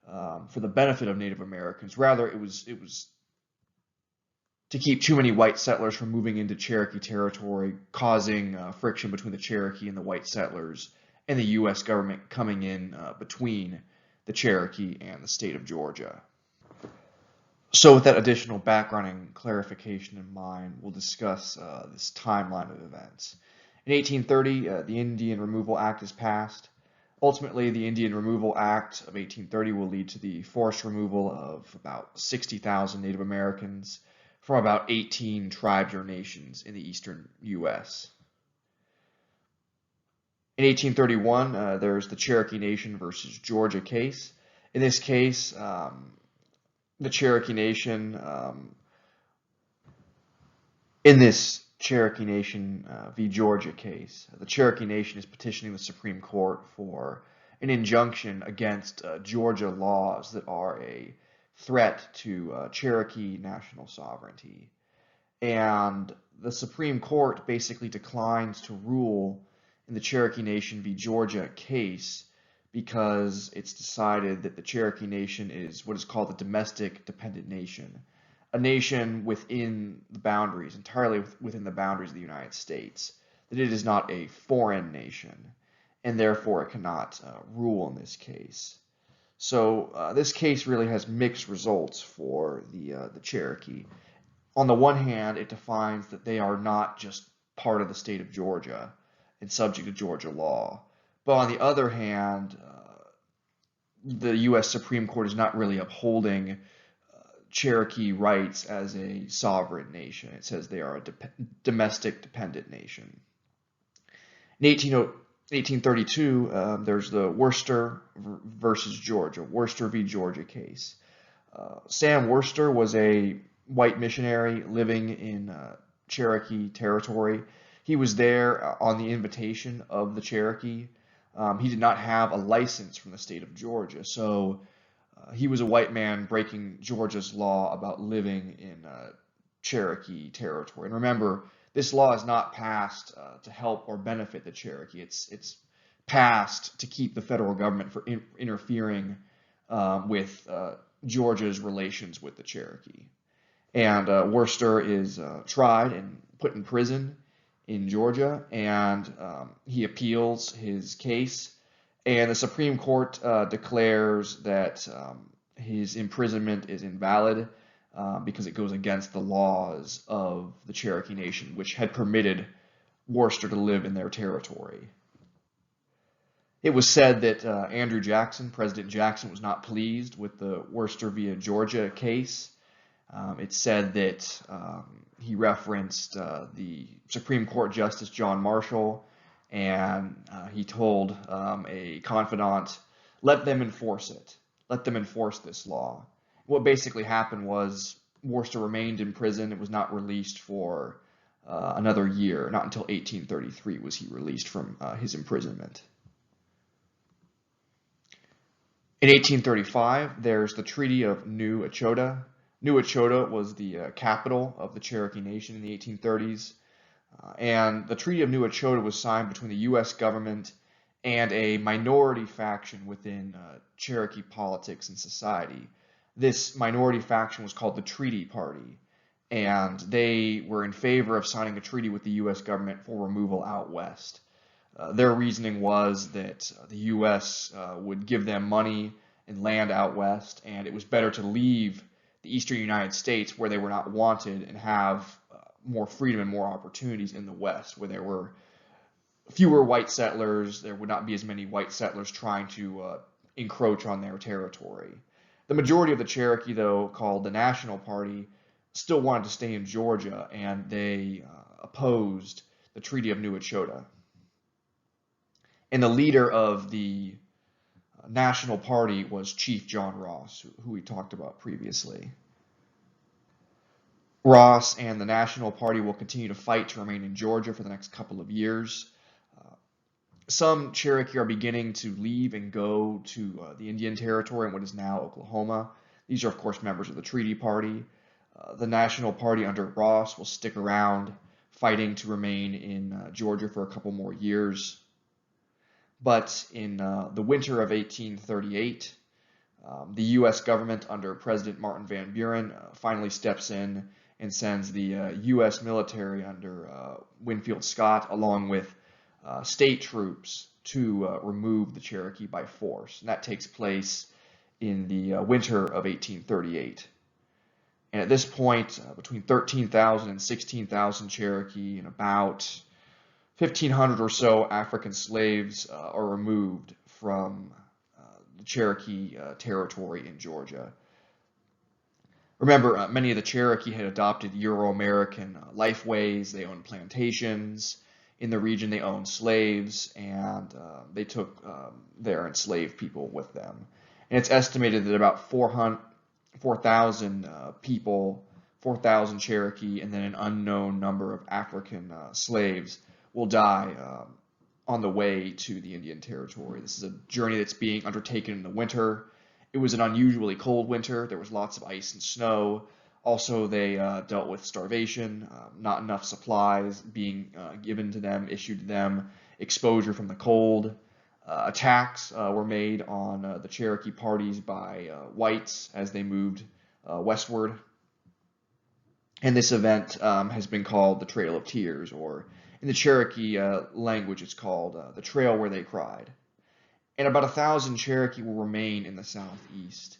for the benefit of Native Americans. Rather, it was to keep too many white settlers from moving into Cherokee territory, causing friction between the Cherokee and the white settlers, and the U.S. government coming in between the Cherokee and the state of Georgia. So with that additional background and clarification in mind, we'll discuss this timeline of events. In 1830, the Indian Removal Act is passed. Ultimately, the Indian Removal Act of 1830 will lead to the forced removal of about 60,000 Native Americans from about 18 tribes or nations in the eastern U.S. In 1831, there's the Cherokee Nation versus Georgia case. In this case, the Cherokee Nation, in this Cherokee Nation v. Georgia case, the Cherokee Nation is petitioning the Supreme Court for an injunction against Georgia laws that are a threat to Cherokee national sovereignty. And the Supreme Court basically declines to rule in the Cherokee Nation v. Georgia case because it's decided that the Cherokee Nation is what is called a domestic dependent nation, a nation within the boundaries, entirely within the boundaries of the United States, that it is not a foreign nation, and therefore it cannot rule in this case. So this case really has mixed results for the Cherokee. On the one hand, it defines that they are not just part of the state of Georgia and subject to Georgia law. But on the other hand, the U.S. Supreme Court is not really upholding Cherokee rights as a sovereign nation. It says they are a domestic dependent nation. In 1832, there's the Worcester versus Georgia, Worcester v. Georgia case. Sam Worcester was a white missionary living in Cherokee territory. He was there on the invitation of the Cherokee. He did not have a license from the state of Georgia, so he was a white man breaking Georgia's law about living in Cherokee territory. And remember, this law is not passed to help or benefit the Cherokee. It's passed to keep the federal government from interfering with Georgia's relations with the Cherokee. And Worcester is tried and put in prison in Georgia, and he appeals his case. And the Supreme Court declares that his imprisonment is invalid because it goes against the laws of the Cherokee Nation, which had permitted Worcester to live in their territory. It was said that Andrew Jackson, President Jackson, was not pleased with the Worcester v. Georgia case. It's said that he referenced the Supreme Court Justice John Marshall, and he told a confidant, let them enforce it. Let them enforce this law. What basically happened was Worcester remained in prison. It was not released for another year. Not until 1833 was he released from his imprisonment. In 1835, there's the Treaty of New Echota. New Echota was the capital of the Cherokee Nation in the 1830s. And the Treaty of New Echota was signed between the U.S. government and a minority faction within Cherokee politics and society. This minority faction was called the Treaty Party, and they were in favor of signing a treaty with the U.S. government for removal out west. Their reasoning was that the U.S. Would give them money and land out west, and it was better to leave the eastern United States where they were not wanted and have more freedom and more opportunities in the West, where there were fewer white settlers. There would not be as many white settlers trying to encroach on their territory. The majority of the Cherokee, though, called the National Party, still wanted to stay in Georgia, and they opposed the Treaty of New Echota. And the leader of the National Party was Chief John Ross, who we talked about previously. Ross and the National Party will continue to fight to remain in Georgia for the next couple of years. Some Cherokee are beginning to leave and go to the Indian Territory in what is now Oklahoma. These are, of course, members of the Treaty Party. The National Party under Ross will stick around, fighting to remain in Georgia for a couple more years. But in the winter of 1838, the U.S. government under President Martin Van Buren finally steps in and sends the U.S. military under Winfield Scott, along with state troops, to remove the Cherokee by force. And that takes place in the winter of 1838. And at this point, between 13,000 and 16,000 Cherokee and about 1,500 or so African slaves are removed from the Cherokee territory in Georgia. Remember, many of the Cherokee had adopted Euro-American life ways. They owned plantations. In the region, they owned slaves, and they took their enslaved people with them. And it's estimated that about 4,000 people, 4,000 Cherokee, and then an unknown number of African slaves will die on the way to the Indian Territory. This is a journey that's being undertaken in the winter. It was an unusually cold winter. There was lots of ice and snow. Also, they dealt with starvation, not enough supplies being given to them, issued to them, exposure from the cold. Attacks were made on the Cherokee parties by whites as they moved westward. And this event has been called the Trail of Tears, or in the Cherokee language, it's called the Trail Where They Cried. And about 1,000 Cherokee will remain in the southeast.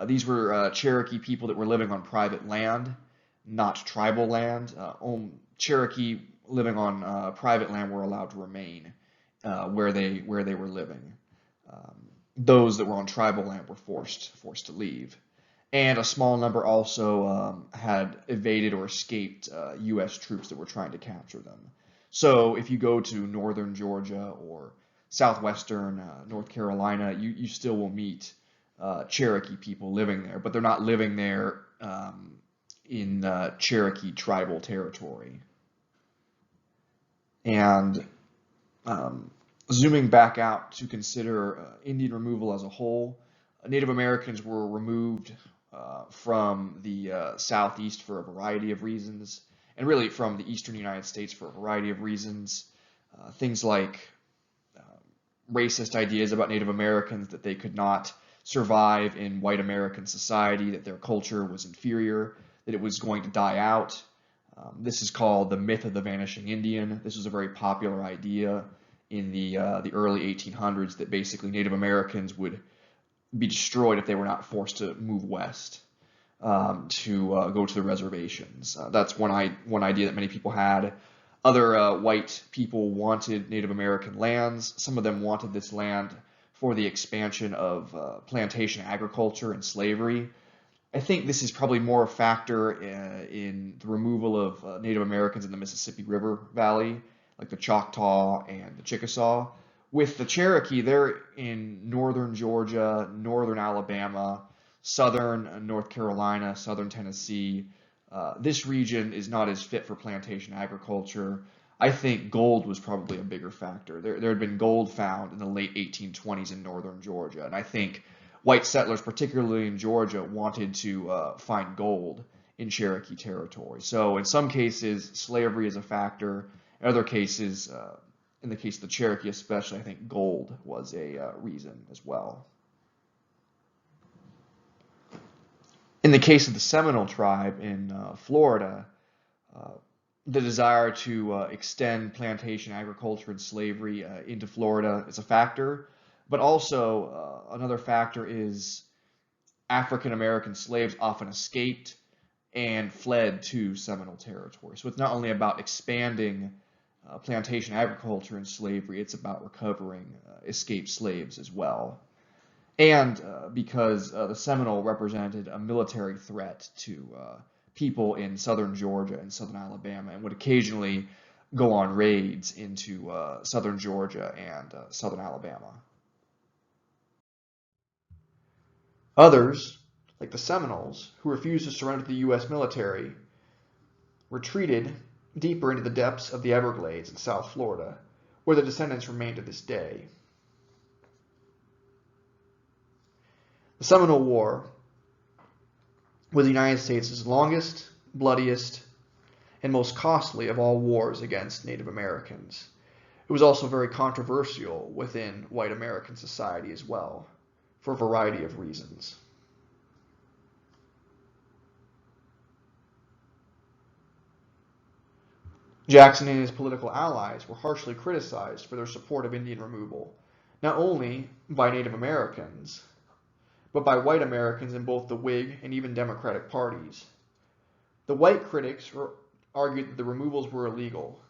These were Cherokee people that were living on private land, not tribal land. Cherokee living on private land were allowed to remain where they were living. Those that were on tribal land were forced to leave. and a small number also had evaded or escaped U.S. troops that were trying to capture them. So if you go to northern Georgia or southwestern North Carolina, you still will meet Cherokee people living there, but they're not living there in Cherokee tribal territory. And zooming back out to consider Indian removal as a whole, Native Americans were removed from the southeast for a variety of reasons, and really from the eastern United States for a variety of reasons. Things like racist ideas about Native Americans, that they could not survive in white American society, that their culture was inferior, that it was going to die out. This is called the myth of the vanishing Indian. This was a very popular idea in the early 1800s, that basically Native Americans would be destroyed if they were not forced to move west to go to the reservations. That's one idea that many people had. Other white people wanted Native American lands. Some of them wanted this land for the expansion of plantation agriculture and slavery. I think this is probably more a factor in the removal of Native Americans in the Mississippi River Valley, like the Choctaw and the Chickasaw. With the Cherokee, they're in northern Georgia, northern Alabama, southern North Carolina, southern Tennessee. This region is not as fit for plantation agriculture. I think gold was probably a bigger factor. There had been gold found in the late 1820s in northern Georgia, and I think white settlers, particularly in Georgia, wanted to find gold in Cherokee territory. So in some cases, slavery is a factor. In other cases, in the case of the Cherokee especially, I think gold was a reason as well. In the case of the Seminole tribe in Florida, the desire to extend plantation agriculture and slavery into Florida is a factor, but also another factor is African American slaves often escaped and fled to Seminole territory. So it's not only about expanding plantation agriculture and slavery, it's about recovering escaped slaves as well. And because the Seminole represented a military threat to people in southern Georgia and southern Alabama, and would occasionally go on raids into southern Georgia and southern Alabama. Others, like the Seminoles, who refused to surrender to the U.S. military, retreated deeper into the depths of the Everglades in South Florida, where the descendants remain to this day. The Seminole War was the United States' longest, bloodiest, and most costly of all wars against Native Americans. It was also very controversial within white American society as well, for a variety of reasons. Jackson and his political allies were harshly criticized for their support of Indian removal, not only by Native Americans, but by white Americans in both the Whig and even Democratic parties. The white critics argued that the removals were illegal,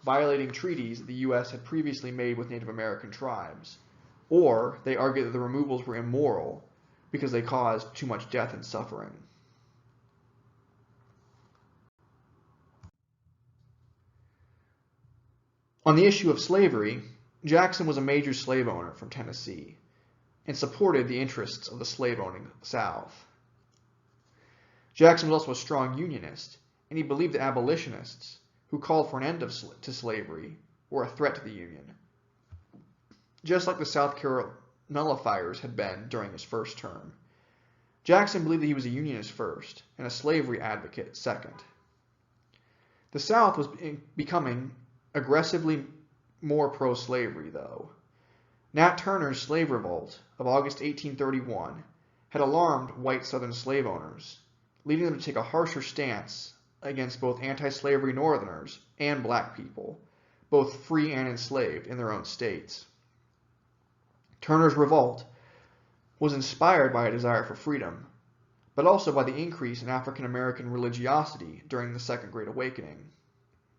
violating treaties that the U.S. had previously made with Native American tribes, or they argued that the removals were immoral because they caused too much death and suffering. On the issue of slavery, Jackson was a major slave owner from Tennessee and supported the interests of the slave-owning South. Jackson was also a strong Unionist, and he believed that abolitionists who called for an end to slavery were a threat to the Union, just like the South Carolina nullifiers had been during his first term. Jackson believed that he was a Unionist first and a slavery advocate second. The South was becoming aggressively more pro-slavery, though. Nat Turner's slave revolt of August 1831 had alarmed white Southern slave owners, leading them to take a harsher stance against both anti-slavery Northerners and black people, both free and enslaved in their own states. Turner's revolt was inspired by a desire for freedom, but also by the increase in African American religiosity during the Second Great Awakening,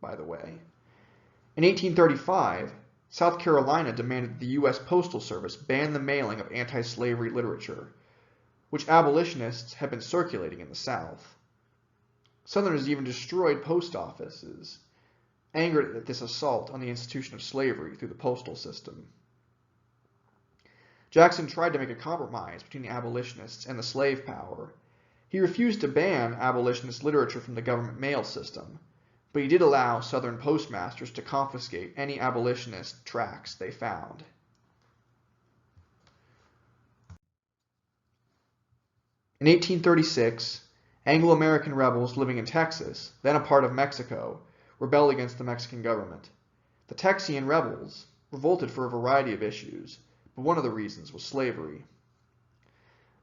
by the way. In 1835, South Carolina demanded that the U.S. Postal Service ban the mailing of anti-slavery literature, which abolitionists had been circulating in the South. Southerners even destroyed post offices, angered at this assault on the institution of slavery through the postal system. Jackson tried to make a compromise between the abolitionists and the slave power. He refused to ban abolitionist literature from the government mail system, but he did allow Southern postmasters to confiscate any abolitionist tracts they found. In 1836, Anglo-American rebels living in Texas, then a part of Mexico, rebelled against the Mexican government. The Texian rebels revolted for a variety of issues, but one of the reasons was slavery.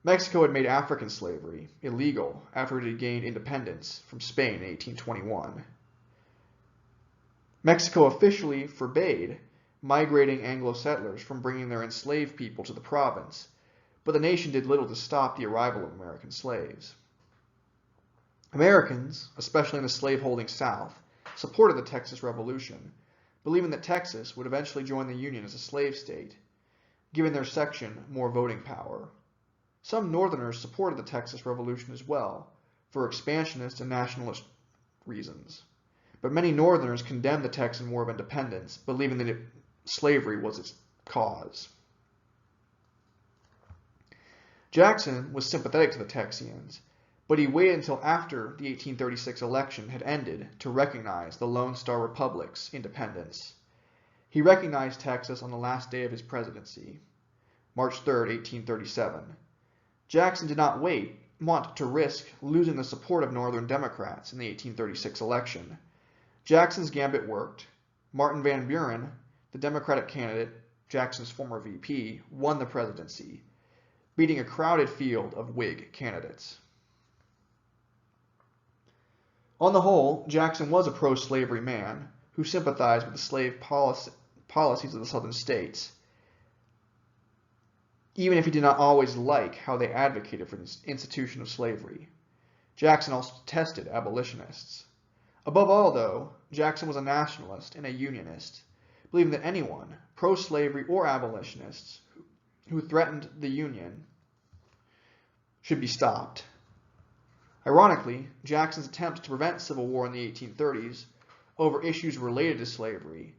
Mexico had made African slavery illegal after it had gained independence from Spain in 1821. Mexico officially forbade migrating Anglo settlers from bringing their enslaved people to the province, but the nation did little to stop the arrival of American slaves. Americans, especially in the slaveholding South, supported the Texas Revolution, believing that Texas would eventually join the Union as a slave state, giving their section more voting power. Some Northerners supported the Texas Revolution as well, for expansionist and nationalist reasons, but many Northerners condemned the Texan War of Independence, believing that slavery was its cause. Jackson was sympathetic to the Texians, but he waited until after the 1836 election had ended to recognize the Lone Star Republic's independence. He recognized Texas on the last day of his presidency, March 3, 1837. Jackson did not want to risk losing the support of Northern Democrats in the 1836 election. Jackson's gambit worked. Martin Van Buren, the Democratic candidate, Jackson's former VP, won the presidency, beating a crowded field of Whig candidates. On the whole, Jackson was a pro-slavery man who sympathized with the slave policies of the Southern states, even if he did not always like how they advocated for the institution of slavery. Jackson also detested abolitionists. Above all, though, Jackson was a nationalist and a unionist, believing that anyone, pro-slavery or abolitionists, who threatened the Union should be stopped. Ironically, Jackson's attempts to prevent civil war in the 1830s over issues related to slavery,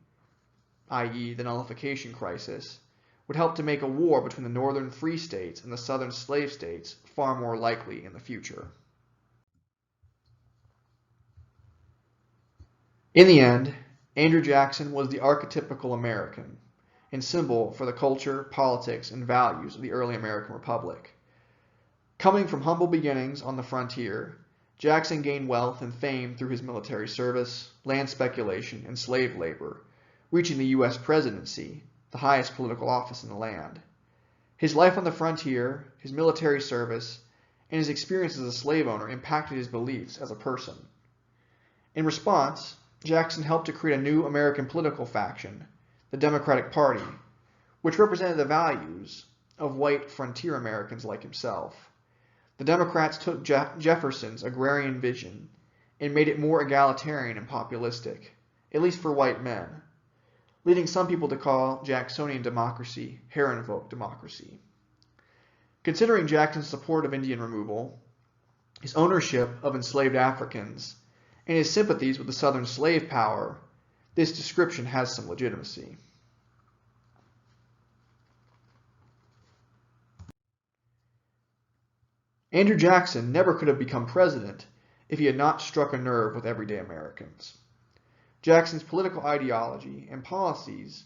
i.e. the nullification crisis, would help to make a war between the northern free states and the southern slave states far more likely in the future. In the end, Andrew Jackson was the archetypical American and symbol for the culture, politics, and values of the early American Republic. Coming from humble beginnings on the frontier, Jackson gained wealth and fame through his military service, land speculation, and slave labor, reaching the U.S. presidency, the highest political office in the land. His life on the frontier, his military service, and his experience as a slave owner impacted his beliefs as a person. In response, Jackson helped to create a new American political faction, the Democratic Party, which represented the values of white frontier Americans like himself. The Democrats took Jefferson's agrarian vision and made it more egalitarian and populistic, at least for white men, leading some people to call Jacksonian democracy Herrenvolk democracy. Considering Jackson's support of Indian removal, his ownership of enslaved Africans, and his sympathies with the Southern slave power, this description has some legitimacy. Andrew Jackson never could have become president if he had not struck a nerve with everyday Americans. Jackson's political ideology and policies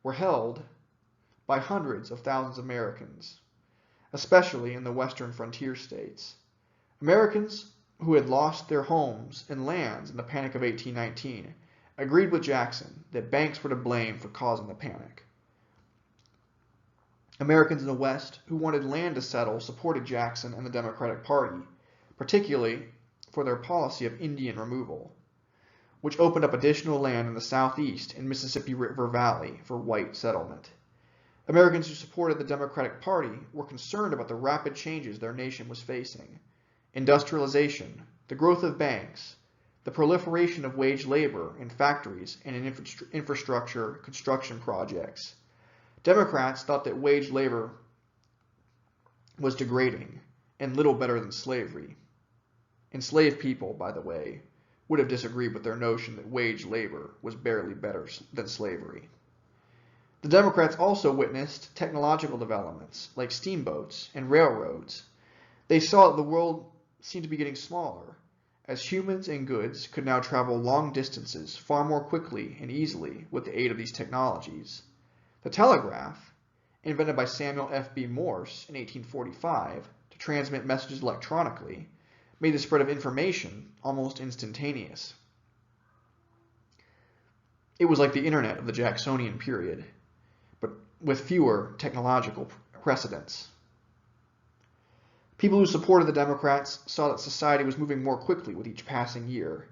were held by hundreds of thousands of Americans, especially in the western frontier states. Americans who had lost their homes and lands in the Panic of 1819 agreed with Jackson that banks were to blame for causing the panic. Americans in the West who wanted land to settle supported Jackson and the Democratic Party, particularly for their policy of Indian removal, which opened up additional land in the Southeast and Mississippi River Valley for white settlement. Americans who supported the Democratic Party were concerned about the rapid changes their nation was facing: industrialization, the growth of banks, the proliferation of wage labor in factories and in infrastructure construction projects. Democrats thought that wage labor was degrading, and little better than slavery. Enslaved people, by the way, would have disagreed with their notion that wage labor was barely better than slavery. The Democrats also witnessed technological developments like steamboats and railroads. They saw that the world seemed to be getting smaller, as humans and goods could now travel long distances far more quickly and easily with the aid of these technologies. The telegraph, invented by Samuel F.B. Morse in 1845 to transmit messages electronically, made the spread of information almost instantaneous. It was like the internet of the Jacksonian period, but with fewer technological precedents. People who supported the Democrats saw that society was moving more quickly with each passing year.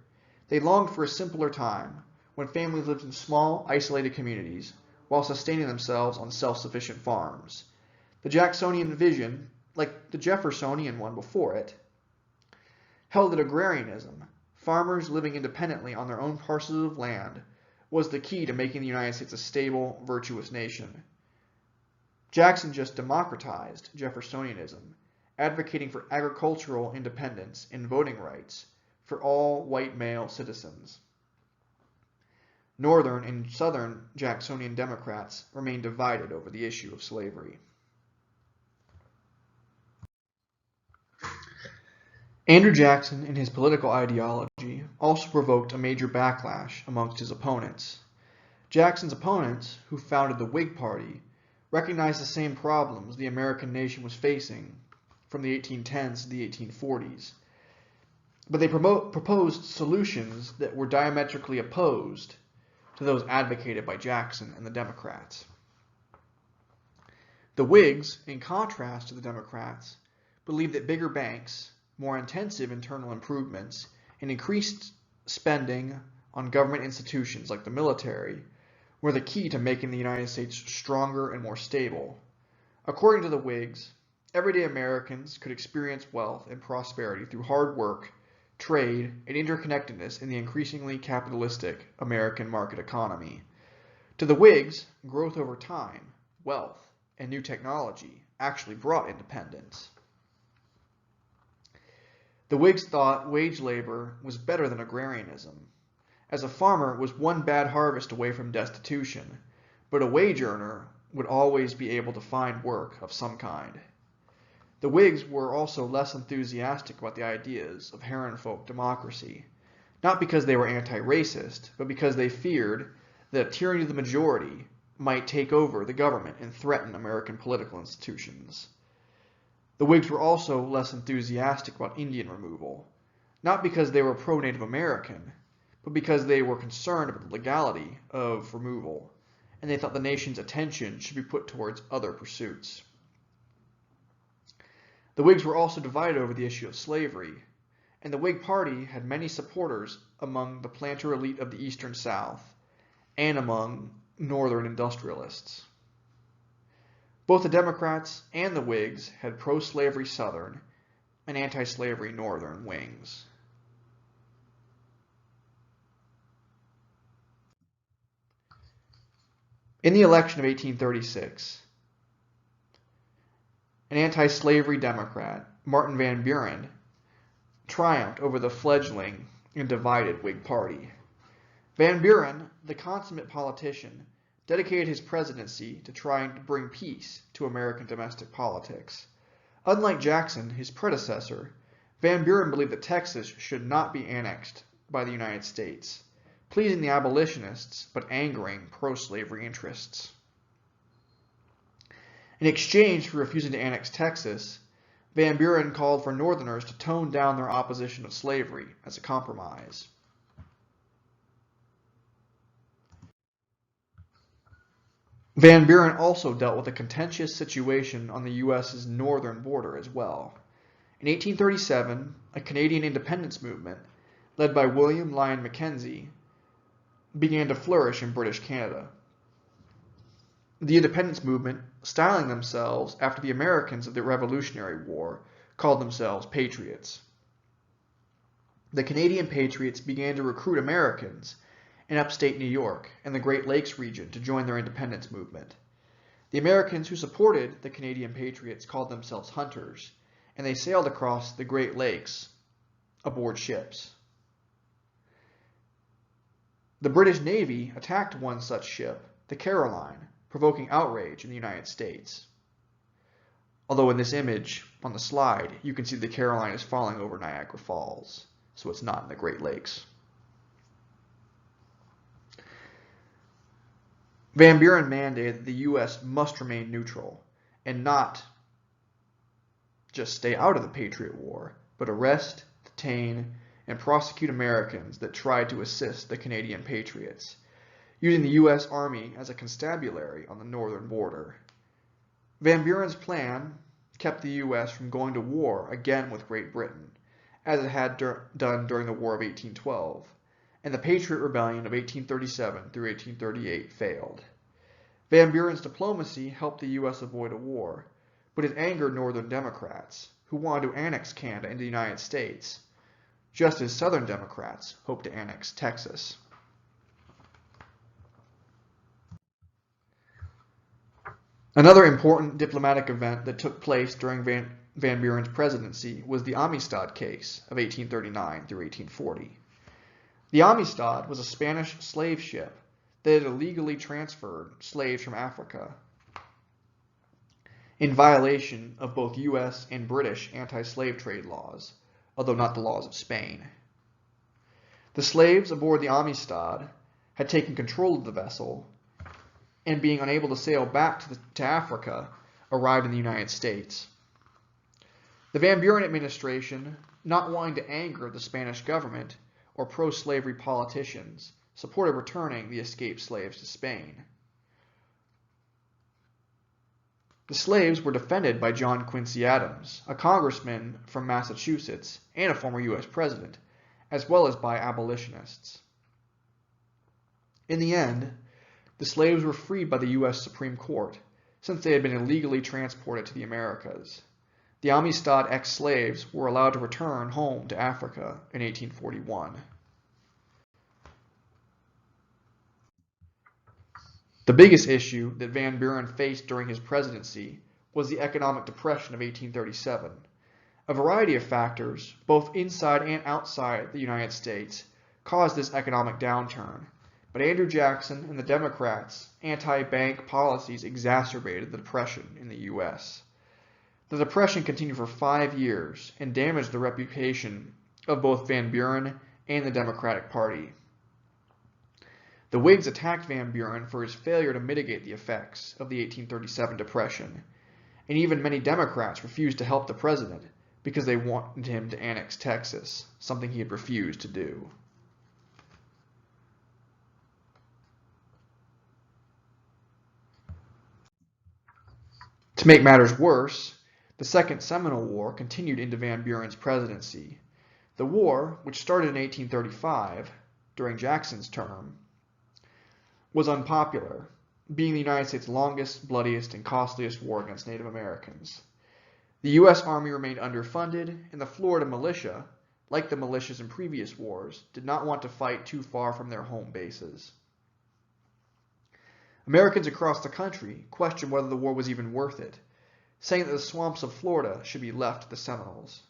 They longed for a simpler time, when families lived in small, isolated communities, while sustaining themselves on self-sufficient farms. The Jacksonian vision, like the Jeffersonian one before it, held that agrarianism, farmers living independently on their own parcels of land, was the key to making the United States a stable, virtuous nation. Jackson just democratized Jeffersonianism, advocating for agricultural independence and voting rights for all white male citizens. Northern and Southern Jacksonian Democrats remained divided over the issue of slavery. Andrew Jackson and his political ideology also provoked a major backlash amongst his opponents. Jackson's opponents, who founded the Whig Party, recognized the same problems the American nation was facing from the 1810s to the 1840s, but they proposed solutions that were diametrically opposed to those advocated by Jackson and the Democrats. The Whigs, in contrast to the Democrats, believed that bigger banks, more intensive internal improvements, and increased spending on government institutions like the military were the key to making the United States stronger and more stable. According to the Whigs, everyday Americans could experience wealth and prosperity through hard work, trade, and interconnectedness in the increasingly capitalistic American market economy. To the Whigs, growth over time, wealth, and new technology actually brought independence. The Whigs thought wage labor was better than agrarianism, as a farmer was one bad harvest away from destitution, but a wage earner would always be able to find work of some kind. The Whigs were also less enthusiastic about the ideas of Herrenfolk democracy, not because they were anti-racist, but because they feared that tyranny of the majority might take over the government and threaten American political institutions. The Whigs were also less enthusiastic about Indian removal, not because they were pro-Native American, but because they were concerned about the legality of removal, and they thought the nation's attention should be put towards other pursuits. The Whigs were also divided over the issue of slavery, and the Whig Party had many supporters among the planter elite of the Eastern South and among Northern industrialists. Both the Democrats and the Whigs had pro-slavery Southern and anti-slavery Northern wings. In the election of 1836, an anti-slavery Democrat, Martin Van Buren, triumphed over the fledgling and divided Whig Party. Van Buren, the consummate politician, dedicated his presidency to trying to bring peace to American domestic politics. Unlike Jackson, his predecessor, Van Buren believed that Texas should not be annexed by the United States, pleasing the abolitionists but angering pro-slavery interests. In exchange for refusing to annex Texas, Van Buren called for Northerners to tone down their opposition of slavery as a compromise. Van Buren also dealt with a contentious situation on the U.S.'s northern border as well. In 1837, a Canadian independence movement, led by William Lyon Mackenzie, began to flourish in British Canada. The independence movement, styling themselves after the Americans of the Revolutionary War, called themselves Patriots. The Canadian Patriots began to recruit Americans in upstate New York and the Great Lakes region to join their independence movement. The Americans who supported the Canadian Patriots called themselves hunters, and they sailed across the Great Lakes aboard ships. The British Navy attacked one such ship, the Caroline, provoking outrage in the United States. Although in this image on the slide, you can see the Caroline is falling over Niagara Falls, so it's not in the Great Lakes. Van Buren mandated that the U.S. must remain neutral and not just stay out of the Patriot War, but arrest, detain, and prosecute Americans that tried to assist the Canadian Patriots, using the U.S. Army as a constabulary on the northern border. Van Buren's plan kept the U.S. from going to war again with Great Britain, as it had done during the War of 1812, and the Patriot Rebellion of 1837 through 1838 failed. Van Buren's diplomacy helped the U.S. avoid a war, but it angered Northern Democrats, who wanted to annex Canada into the United States, just as Southern Democrats hoped to annex Texas. Another important diplomatic event that took place during Van Buren's presidency was the Amistad case of 1839 through 1840. The Amistad was a Spanish slave ship that had illegally transferred slaves from Africa in violation of both U.S. and British anti-slave trade laws, although not the laws of Spain. The slaves aboard the Amistad had taken control of the vessel, and being unable to sail back to Africa, arrived in the United States. The Van Buren administration, not wanting to anger the Spanish government or pro-slavery politicians, supported returning the escaped slaves to Spain. The slaves were defended by John Quincy Adams, a congressman from Massachusetts and a former U.S. president, as well as by abolitionists. In the end, the slaves were freed by the U.S. Supreme Court, since they had been illegally transported to the Americas. The Amistad ex-slaves were allowed to return home to Africa in 1841. The biggest issue that Van Buren faced during his presidency was the economic depression of 1837. A variety of factors, both inside and outside the United States, caused this economic downturn, but Andrew Jackson and the Democrats' anti-bank policies exacerbated the depression in the U.S. The depression continued for 5 years and damaged the reputation of both Van Buren and the Democratic Party. The Whigs attacked Van Buren for his failure to mitigate the effects of the 1837 depression, and even many Democrats refused to help the president because they wanted him to annex Texas, something he had refused to do. To make matters worse, the Second Seminole War continued into Van Buren's presidency. The war, which started in 1835, during Jackson's term, was unpopular, being the United States' longest, bloodiest, and costliest war against Native Americans. The U.S. Army remained underfunded, and the Florida militia, like the militias in previous wars, did not want to fight too far from their home bases. Americans across the country questioned whether the war was even worth it, saying that the swamps of Florida should be left to the Seminoles.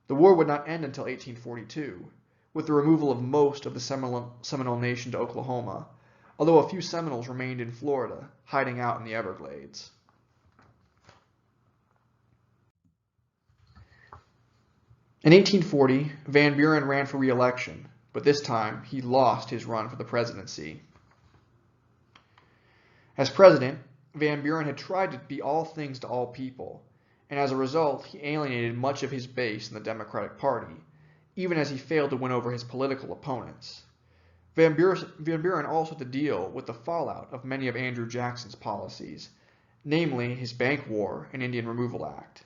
The war would not end until 1842, with the removal of most of the Seminole Nation to Oklahoma, although a few Seminoles remained in Florida, hiding out in the Everglades. In 1840, Van Buren ran for re-election, but this time he lost his run for the presidency. As president, Van Buren had tried to be all things to all people, and as a result, he alienated much of his base in the Democratic Party, even as he failed to win over his political opponents. Van Buren also had to deal with the fallout of many of Andrew Jackson's policies, namely his Bank War and Indian Removal Act.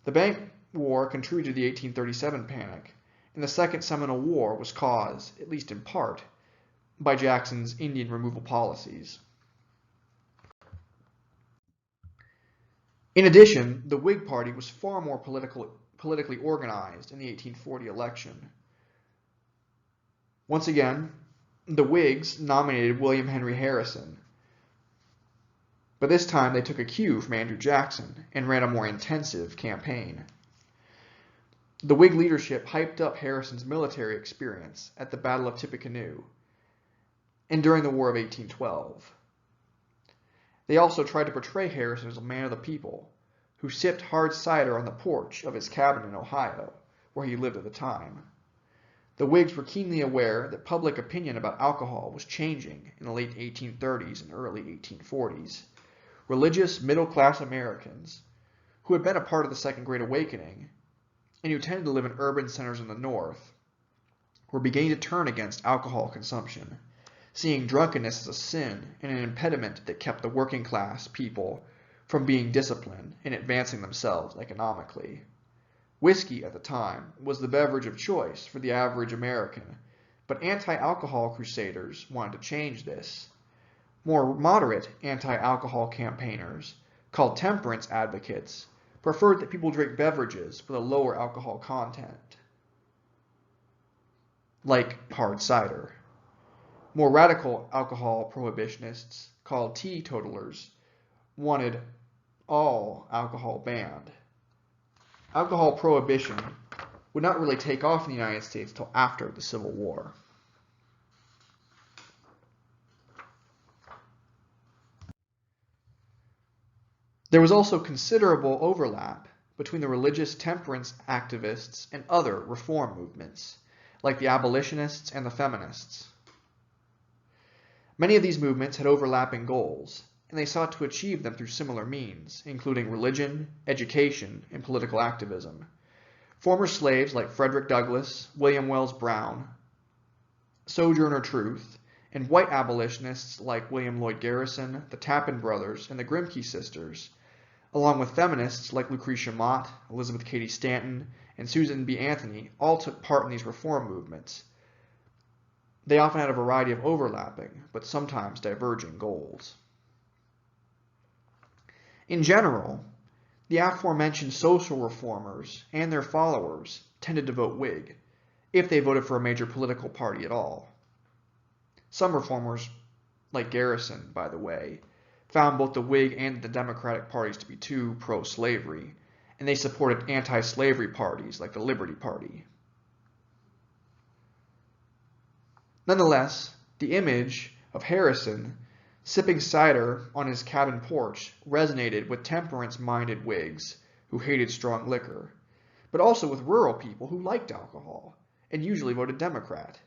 The Bank War contributed to the 1837 panic, and the Second Seminole War was caused, at least in part, by Jackson's Indian removal policies. In addition, the Whig Party was far more politically organized in the 1840 election. Once again, the Whigs nominated William Henry Harrison, But this time they took a cue from Andrew Jackson and ran a more intensive campaign. The Whig leadership hyped up Harrison's military experience at the Battle of Tippecanoe and during the War of 1812. They also tried to portray Harrison as a man of the people who sipped hard cider on the porch of his cabin in Ohio, where he lived at the time. The Whigs were keenly aware that public opinion about alcohol was changing in the late 1830s and early 1840s. Religious middle-class Americans, who had been a part of the Second Great Awakening and who tended to live in urban centers in the North, were beginning to turn against alcohol consumption, seeing drunkenness as a sin and an impediment that kept the working class people from being disciplined and advancing themselves economically. Whiskey at the time was the beverage of choice for the average American, but anti-alcohol crusaders wanted to change this. More moderate anti-alcohol campaigners, called temperance advocates, preferred that people drink beverages with a lower alcohol content, like hard cider. More radical alcohol prohibitionists, called teetotalers, wanted all alcohol banned. Alcohol prohibition would not really take off in the United States until after the Civil War. There was also considerable overlap between the religious temperance activists and other reform movements, like the abolitionists and the feminists. Many of these movements had overlapping goals, and they sought to achieve them through similar means, including religion, education, and political activism. Former slaves like Frederick Douglass, William Wells Brown, Sojourner Truth, and white abolitionists like William Lloyd Garrison, the Tappan Brothers, and the Grimke Sisters, along with feminists like Lucretia Mott, Elizabeth Cady Stanton, and Susan B. Anthony, all took part in these reform movements. They often had a variety of overlapping, but sometimes diverging goals. In general, the aforementioned social reformers and their followers tended to vote Whig, if they voted for a major political party at all. Some reformers, like Garrison, by the way, found both the Whig and the Democratic parties to be too pro-slavery, and they supported anti-slavery parties like the Liberty Party. Nonetheless, the image of Harrison sipping cider on his cabin porch resonated with temperance-minded Whigs who hated strong liquor, but also with rural people who liked alcohol and usually voted Democrat.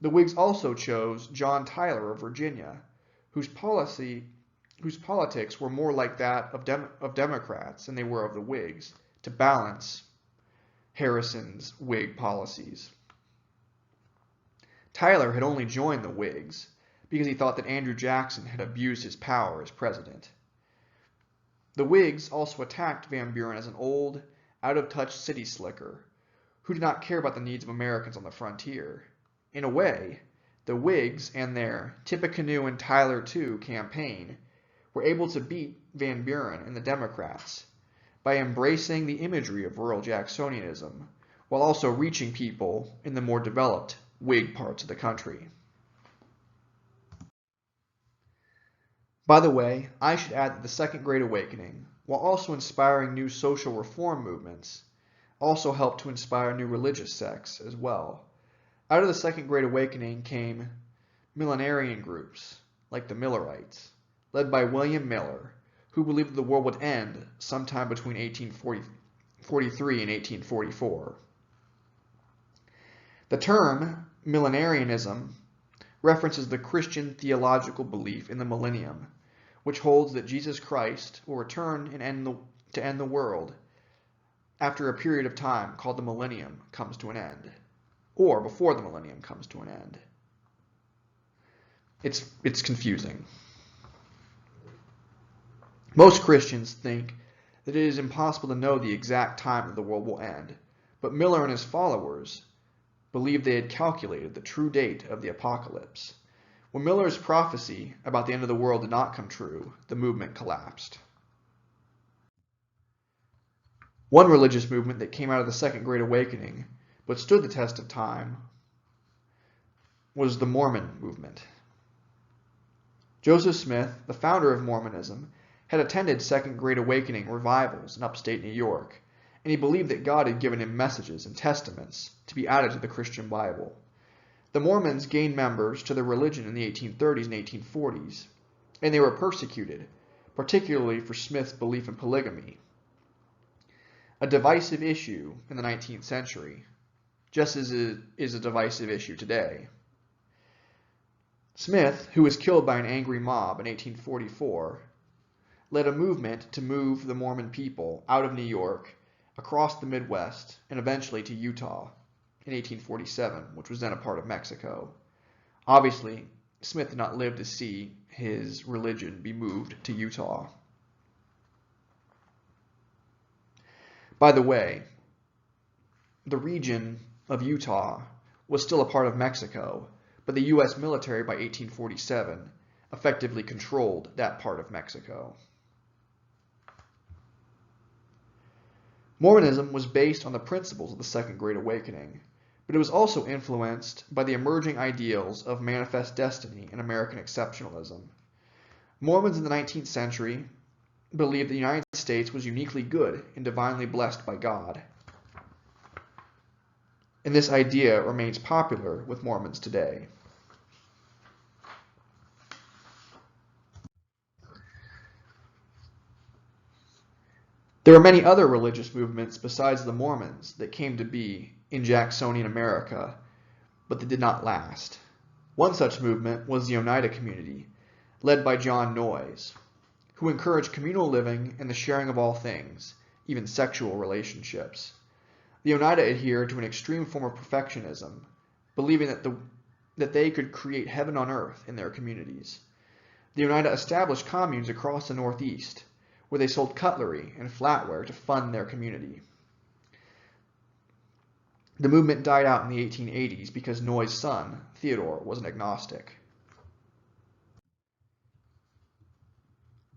The Whigs also chose John Tyler of Virginia, whose politics were more like that of Democrats than they were of the Whigs, to balance Harrison's Whig policies. Tyler had only joined the Whigs because he thought that Andrew Jackson had abused his power as president. The Whigs also attacked Van Buren as an old, out-of-touch city slicker who did not care about the needs of Americans on the frontier. In a way, the Whigs and their Tippecanoe and Tyler too campaign were able to beat Van Buren and the Democrats by embracing the imagery of rural Jacksonianism while also reaching people in the more developed Whig parts of the country. By the way, I should add that the Second Great Awakening, while also inspiring new social reform movements, also helped to inspire new religious sects as well. Out of the Second Great Awakening came millenarian groups, like the Millerites, led by William Miller, who believed that the world would end sometime between 1843 and 1844. The term millenarianism references the Christian theological belief in the millennium, which holds that Jesus Christ will return and to end the world after a period of time called the millennium comes to an end, or before the millennium comes to an end. It's confusing. Most Christians think that it is impossible to know the exact time that the world will end, but Miller and his followers believed they had calculated the true date of the apocalypse. When Miller's prophecy about the end of the world did not come true, the movement collapsed. One religious movement that came out of the Second Great Awakening but stood the test of time was the Mormon movement. Joseph Smith, the founder of Mormonism, had attended Second Great Awakening revivals in upstate New York, and he believed that God had given him messages and testaments to be added to the Christian Bible. The Mormons gained members to their religion in the 1830s and 1840s, and they were persecuted, particularly for Smith's belief in polygamy, a divisive issue in the 19th century, just as it is a divisive issue today. Smith, who was killed by an angry mob in 1844, led a movement to move the Mormon people out of New York, across the Midwest, and eventually to Utah in 1847, which was then a part of Mexico. Obviously, Smith did not live to see his religion be moved to Utah. By the way, the region of Utah was still a part of Mexico, but the U.S. military by 1847 effectively controlled that part of Mexico. Mormonism was based on the principles of the Second Great Awakening, but it was also influenced by the emerging ideals of manifest destiny and American exceptionalism. Mormons in the 19th century believed the United States was uniquely good and divinely blessed by God. And this idea remains popular with Mormons today. There are many other religious movements besides the Mormons that came to be in Jacksonian America, but that did not last. One such movement was the Oneida community, led by John Noyes, who encouraged communal living and the sharing of all things, even sexual relationships. The Oneida adhered to an extreme form of perfectionism, believing that they could create heaven on earth in their communities. The Oneida established communes across the Northeast, where they sold cutlery and flatware to fund their community. The movement died out in the 1880s because Noyes' son, Theodore, was an agnostic.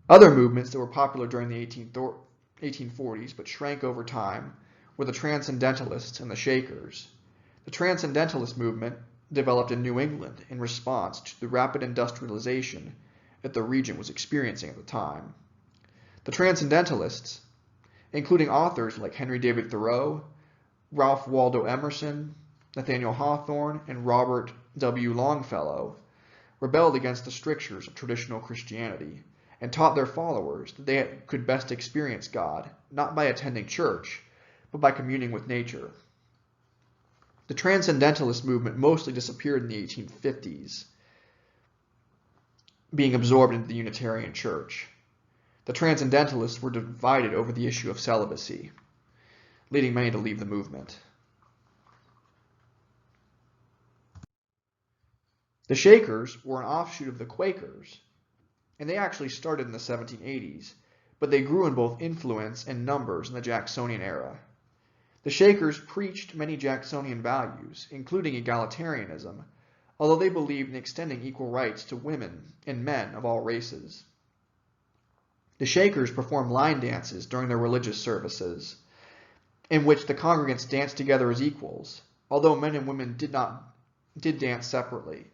Other movements that were popular during the 1840s but shrank over time were the Transcendentalists and the Shakers. The Transcendentalist movement developed in New England in response to the rapid industrialization that the region was experiencing at the time. The Transcendentalists, including authors like Henry David Thoreau, Ralph Waldo Emerson, Nathaniel Hawthorne, and Robert W. Longfellow, rebelled against the strictures of traditional Christianity and taught their followers that they could best experience God, not by attending church, but by communing with nature. The Transcendentalist movement mostly disappeared in the 1850s, being absorbed into the Unitarian Church. The Transcendentalists were divided over the issue of celibacy, leading many to leave the movement. The Shakers were an offshoot of the Quakers, and they actually started in the 1780s, but they grew in both influence and numbers in the Jacksonian era. The Shakers preached many Jacksonian values, including egalitarianism, although they believed in extending equal rights to women and men of all races. The Shakers performed line dances during their religious services, in which the congregants danced together as equals, although men and women did dance separately,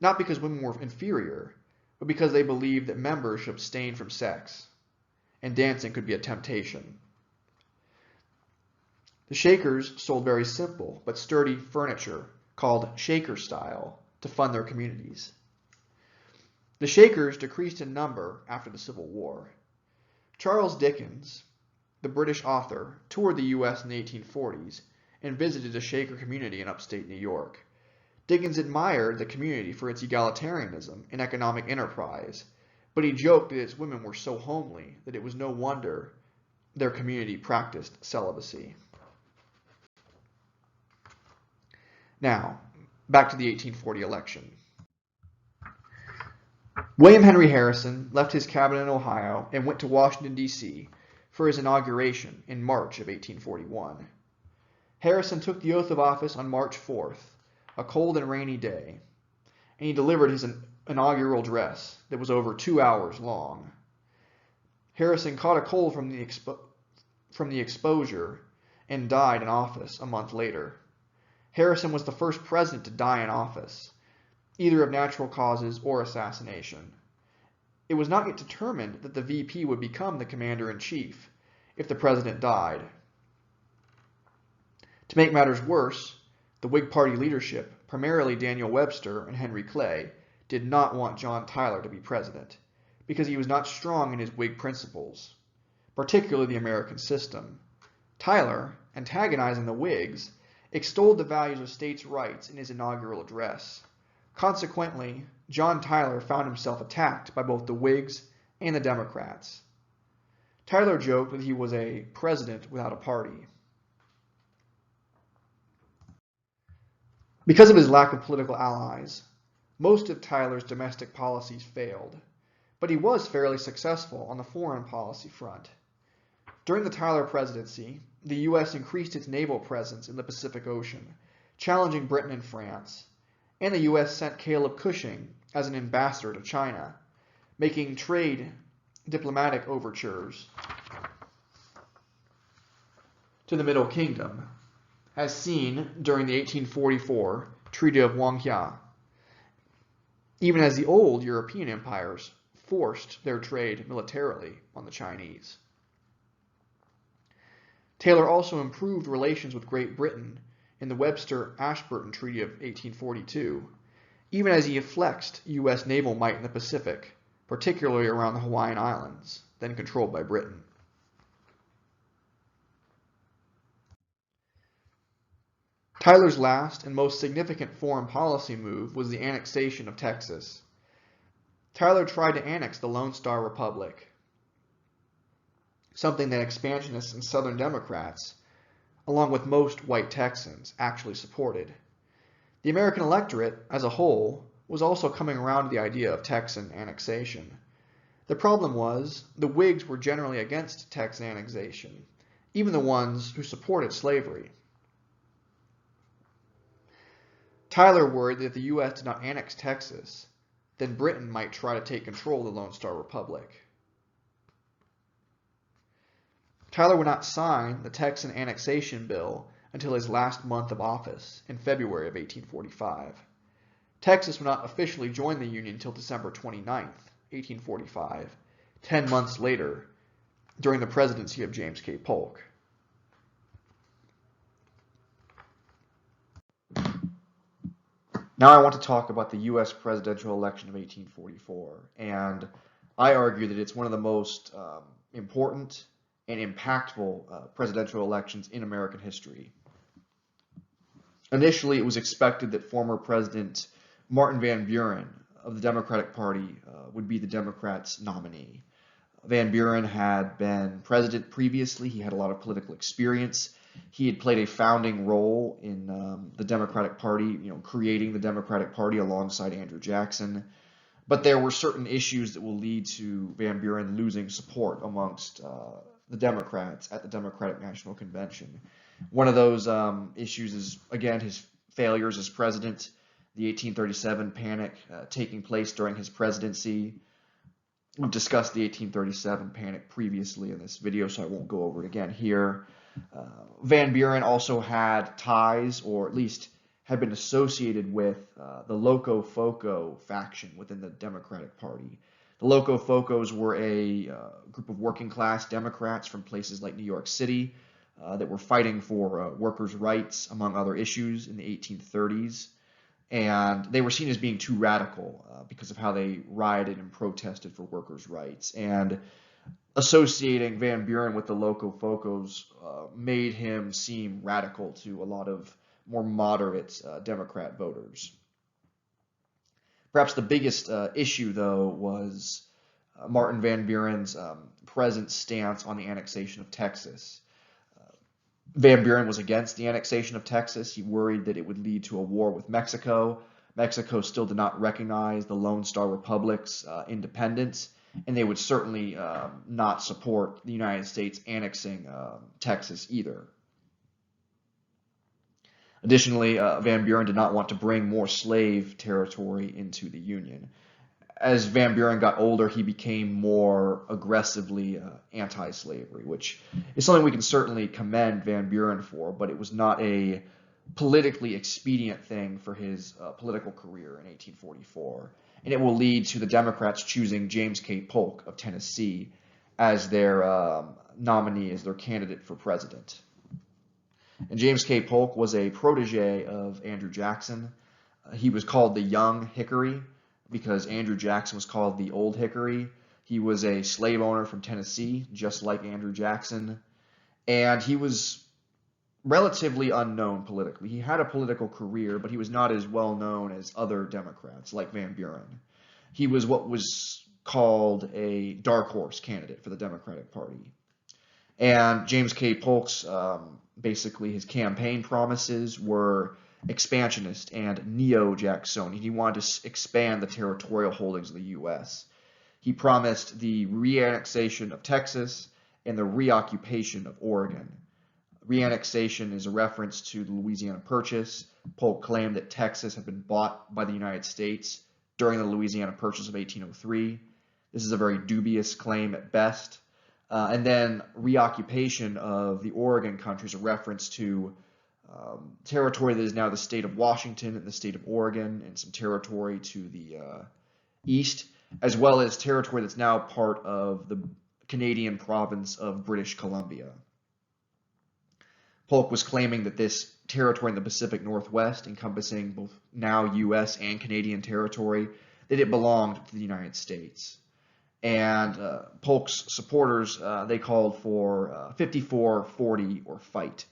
not because women were inferior, but because they believed that members should abstain from sex, and dancing could be a temptation. The Shakers sold very simple but sturdy furniture called Shaker style to fund their communities. The Shakers decreased in number after the Civil War. Charles Dickens, the British author, toured the U.S. in the 1840s and visited a Shaker community in upstate New York. Dickens admired the community for its egalitarianism and economic enterprise, but he joked that its women were so homely that it was no wonder their community practiced celibacy. Now, back to the 1840 election. William Henry Harrison left his cabin in Ohio and went to Washington, D.C. for his inauguration in March of 1841. Harrison took the oath of office on March 4th, a cold and rainy day, and he delivered his inaugural address that was over 2 hours long. Harrison caught a cold from the exposure and died in office a month later. Harrison was the first president to die in office, either of natural causes or assassination, It was not yet determined that the VP would become the commander-in-chief if the president died. To make matters worse, the Whig Party leadership, primarily Daniel Webster and Henry Clay, did not want John Tyler to be president because he was not strong in his Whig principles, particularly the American system. Tyler, antagonizing the Whigs, extolled the values of states' rights in his inaugural address. Consequently, John Tyler found himself attacked by both the Whigs and the Democrats. Tyler joked that he was a president without a party. Because of his lack of political allies, most of Tyler's domestic policies failed, but he was fairly successful on the foreign policy front. During the Tyler presidency, the U.S. increased its naval presence in the Pacific Ocean, challenging Britain and France, and the U.S. sent Caleb Cushing as an ambassador to China, making trade diplomatic overtures to the Middle Kingdom, as seen during the 1844 Treaty of Wanghia, even as the old European empires forced their trade militarily on the Chinese. Taylor also improved relations with Great Britain in the Webster-Ashburton Treaty of 1842, even as he flexed U.S. naval might in the Pacific, particularly around the Hawaiian Islands, then controlled by Britain. Tyler's last and most significant foreign policy move was the annexation of Texas. Tyler tried to annex the Lone Star Republic, something that expansionists and Southern Democrats, along with most white Texans, actually supported. The American electorate, as a whole, was also coming around to the idea of Texan annexation. The problem was, the Whigs were generally against Texan annexation, even the ones who supported slavery. Tyler worried that if the U.S. did not annex Texas, then Britain might try to take control of the Lone Star Republic. Tyler would not sign the Texan annexation bill until his last month of office in February of 1845. Texas would not officially join the Union until December 29, 1845, 10 months later, during the presidency of James K. Polk. Now I want to talk about the U.S. presidential election of 1844, and I argue that it's one of the most important and impactful presidential elections in American history. Initially, it was expected that former President Martin Van Buren of the Democratic Party would be the Democrats' nominee. Van Buren had been president previously. He had a lot of political experience. He had played a founding role in the Democratic Party, creating the Democratic Party alongside Andrew Jackson. But there were certain issues that will lead to Van Buren losing support amongst the Democrats at the Democratic National Convention. One of those issues is, again, his failures as president, the 1837 panic taking place during his presidency. We've discussed the 1837 panic previously in this video, so I won't go over it again here. Van Buren also had ties, or at least had been associated with the Locofoco faction within the Democratic Party. The Locofocos were a group of working class Democrats from places like New York City that were fighting for workers' rights, among other issues, in the 1830s. And they were seen as being too radical because of how they rioted and protested for workers' rights. And associating Van Buren with the Locofocos made him seem radical to a lot of more moderate Democrat voters. Perhaps the biggest issue, though, was Martin Van Buren's present stance on the annexation of Texas. Van Buren was against the annexation of Texas. He worried that it would lead to a war with Mexico. Mexico still did not recognize the Lone Star Republic's independence, and they would certainly not support the United States annexing Texas either. Additionally, Van Buren did not want to bring more slave territory into the Union. As Van Buren got older, he became more aggressively anti-slavery, which is something we can certainly commend Van Buren for, but it was not a politically expedient thing for his political career in 1844. and it will lead to the Democrats choosing James K. Polk of Tennessee as their nominee, as their candidate for president. And James K. Polk was a protege of Andrew Jackson. He was called the Young Hickory because Andrew Jackson was called the Old Hickory. He was a slave owner from Tennessee, just like Andrew Jackson. And he was relatively unknown politically. He had a political career, but he was not as well known as other Democrats like Van Buren. He was what was called a dark horse candidate for the Democratic Party. And James K. Polk's, basically his campaign promises were expansionist and neo-Jacksonian. He wanted to expand the territorial holdings of the U.S. He promised the reannexation of Texas and the reoccupation of Oregon. Reannexation is a reference to the Louisiana Purchase. Polk claimed that Texas had been bought by the United States during the Louisiana Purchase of 1803. This is a very dubious claim at best. And then reoccupation of the Oregon country is a reference to territory that is now the state of Washington and the state of Oregon, and some territory to the east, as well as territory that's now part of the Canadian province of British Columbia. Polk was claiming that this territory in the Pacific Northwest, encompassing both now U.S. and Canadian territory, that it belonged to the United States. And Polk's supporters, they called for 54-40 or fight.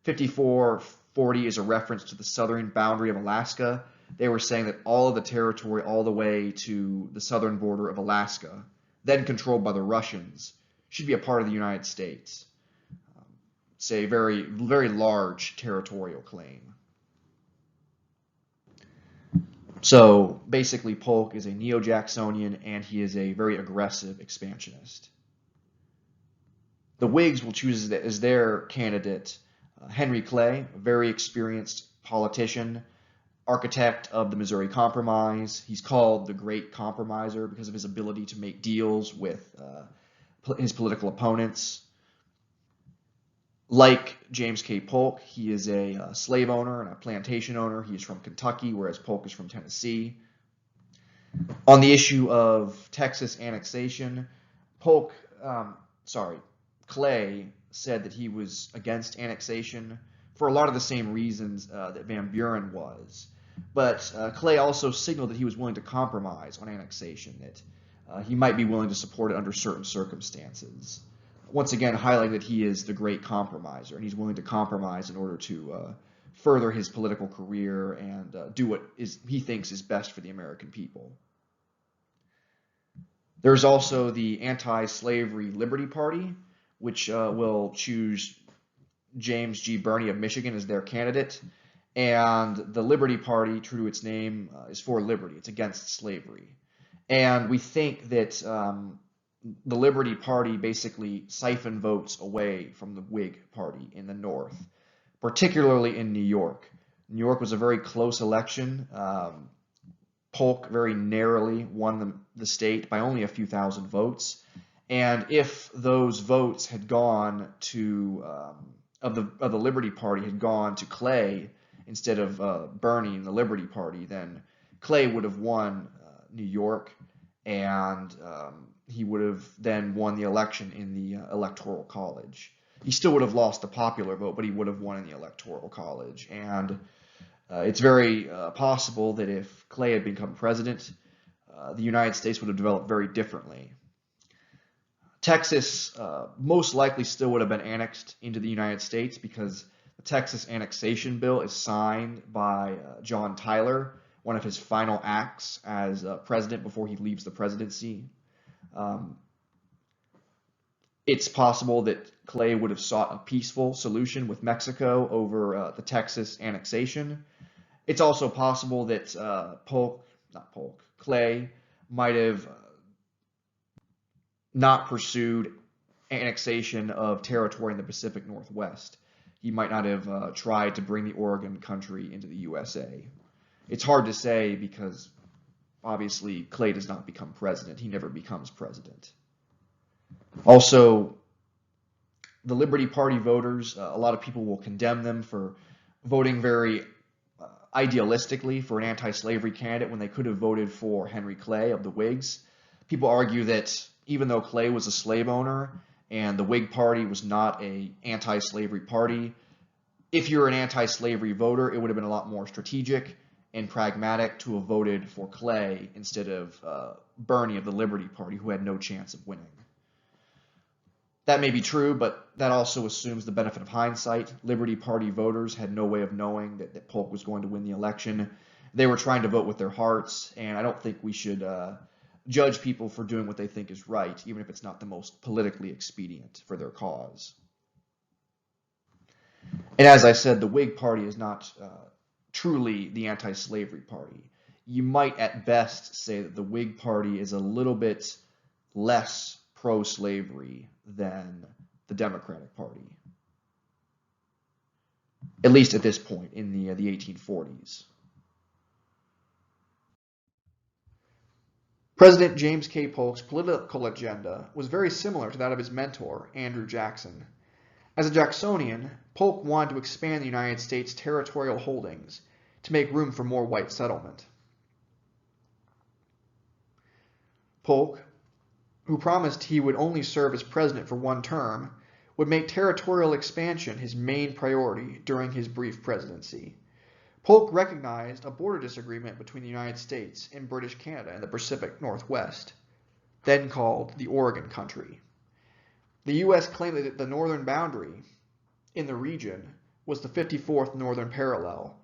54-40 is a reference to the southern boundary of Alaska. They were saying that all of the territory all the way to the southern border of Alaska, then controlled by the Russians, should be a part of the United States. It's a very, very large territorial claim. So basically, Polk is a neo-Jacksonian, and he is a very aggressive expansionist. The Whigs will choose as their candidate Henry Clay, a very experienced politician, architect of the Missouri Compromise. He's called the Great Compromiser because of his ability to make deals with his political opponents. Like James K. Polk, he is a slave owner and a plantation owner. He is from Kentucky, whereas Polk is from Tennessee. On the issue of Texas annexation, Clay said that he was against annexation for a lot of the same reasons that Van Buren was. But Clay also signaled that he was willing to compromise on annexation, that he might be willing to support it under certain circumstances. Once again, highlighting that he is the great compromiser, and he's willing to compromise in order to further his political career and do what he thinks is best for the American people. There's also the anti-slavery Liberty Party, which will choose James G. Birney of Michigan as their candidate. And the Liberty Party, true to its name, is for liberty. It's against slavery. And we think that the Liberty Party basically siphoned votes away from the Whig Party in the North, particularly in New York. New York was a very close election. Polk very narrowly won the state by only a few thousand votes. And if those votes had gone to, of the Liberty Party had gone to Clay instead of Birney and the Liberty Party, then Clay would have won New York, and he would have then won the election in the Electoral College. He still would have lost the popular vote, but he would have won in the Electoral College. And it's very possible that if Clay had become president, the United States would have developed very differently. Texas most likely still would have been annexed into the United States because the Texas annexation bill is signed by John Tyler, one of his final acts as president before he leaves the presidency. It's possible that Clay would have sought a peaceful solution with Mexico over the Texas annexation. It's also possible that Clay might have not pursued annexation of territory in the Pacific Northwest. He might not have tried to bring the Oregon country into the USA. It's hard to say because obviously Clay does not become president. He never becomes president. Also, the Liberty Party voters, a lot of people will condemn them for voting very idealistically for an anti-slavery candidate when they could have voted for Henry Clay of the Whigs. People argue that even though Clay was a slave owner and the Whig Party was not an anti-slavery party, if you're an anti-slavery voter, it would have been a lot more strategic and pragmatic to have voted for Clay instead of Bernie of the Liberty Party, who had no chance of winning. That may be true, but that also assumes the benefit of hindsight. Liberty Party voters had no way of knowing that Polk was going to win the election. They were trying to vote with their hearts, and I don't think we should judge people for doing what they think is right, even if it's not the most politically expedient for their cause. And as I said, the Whig Party is not truly the anti-slavery party. You might at best say that the Whig Party is a little bit less pro-slavery than the Democratic Party, at least at this point in the 1840s. President James K. Polk's political agenda was very similar to that of his mentor, Andrew Jackson. As a Jacksonian, Polk wanted to expand the United States' territorial holdings to make room for more white settlement. Polk, who promised he would only serve as president for one term, would make territorial expansion his main priority during his brief presidency. Polk recognized a border disagreement between the United States and British Canada in the Pacific Northwest, then called the Oregon Country. The U.S. claimed that the northern boundary in the region was the 54th northern parallel,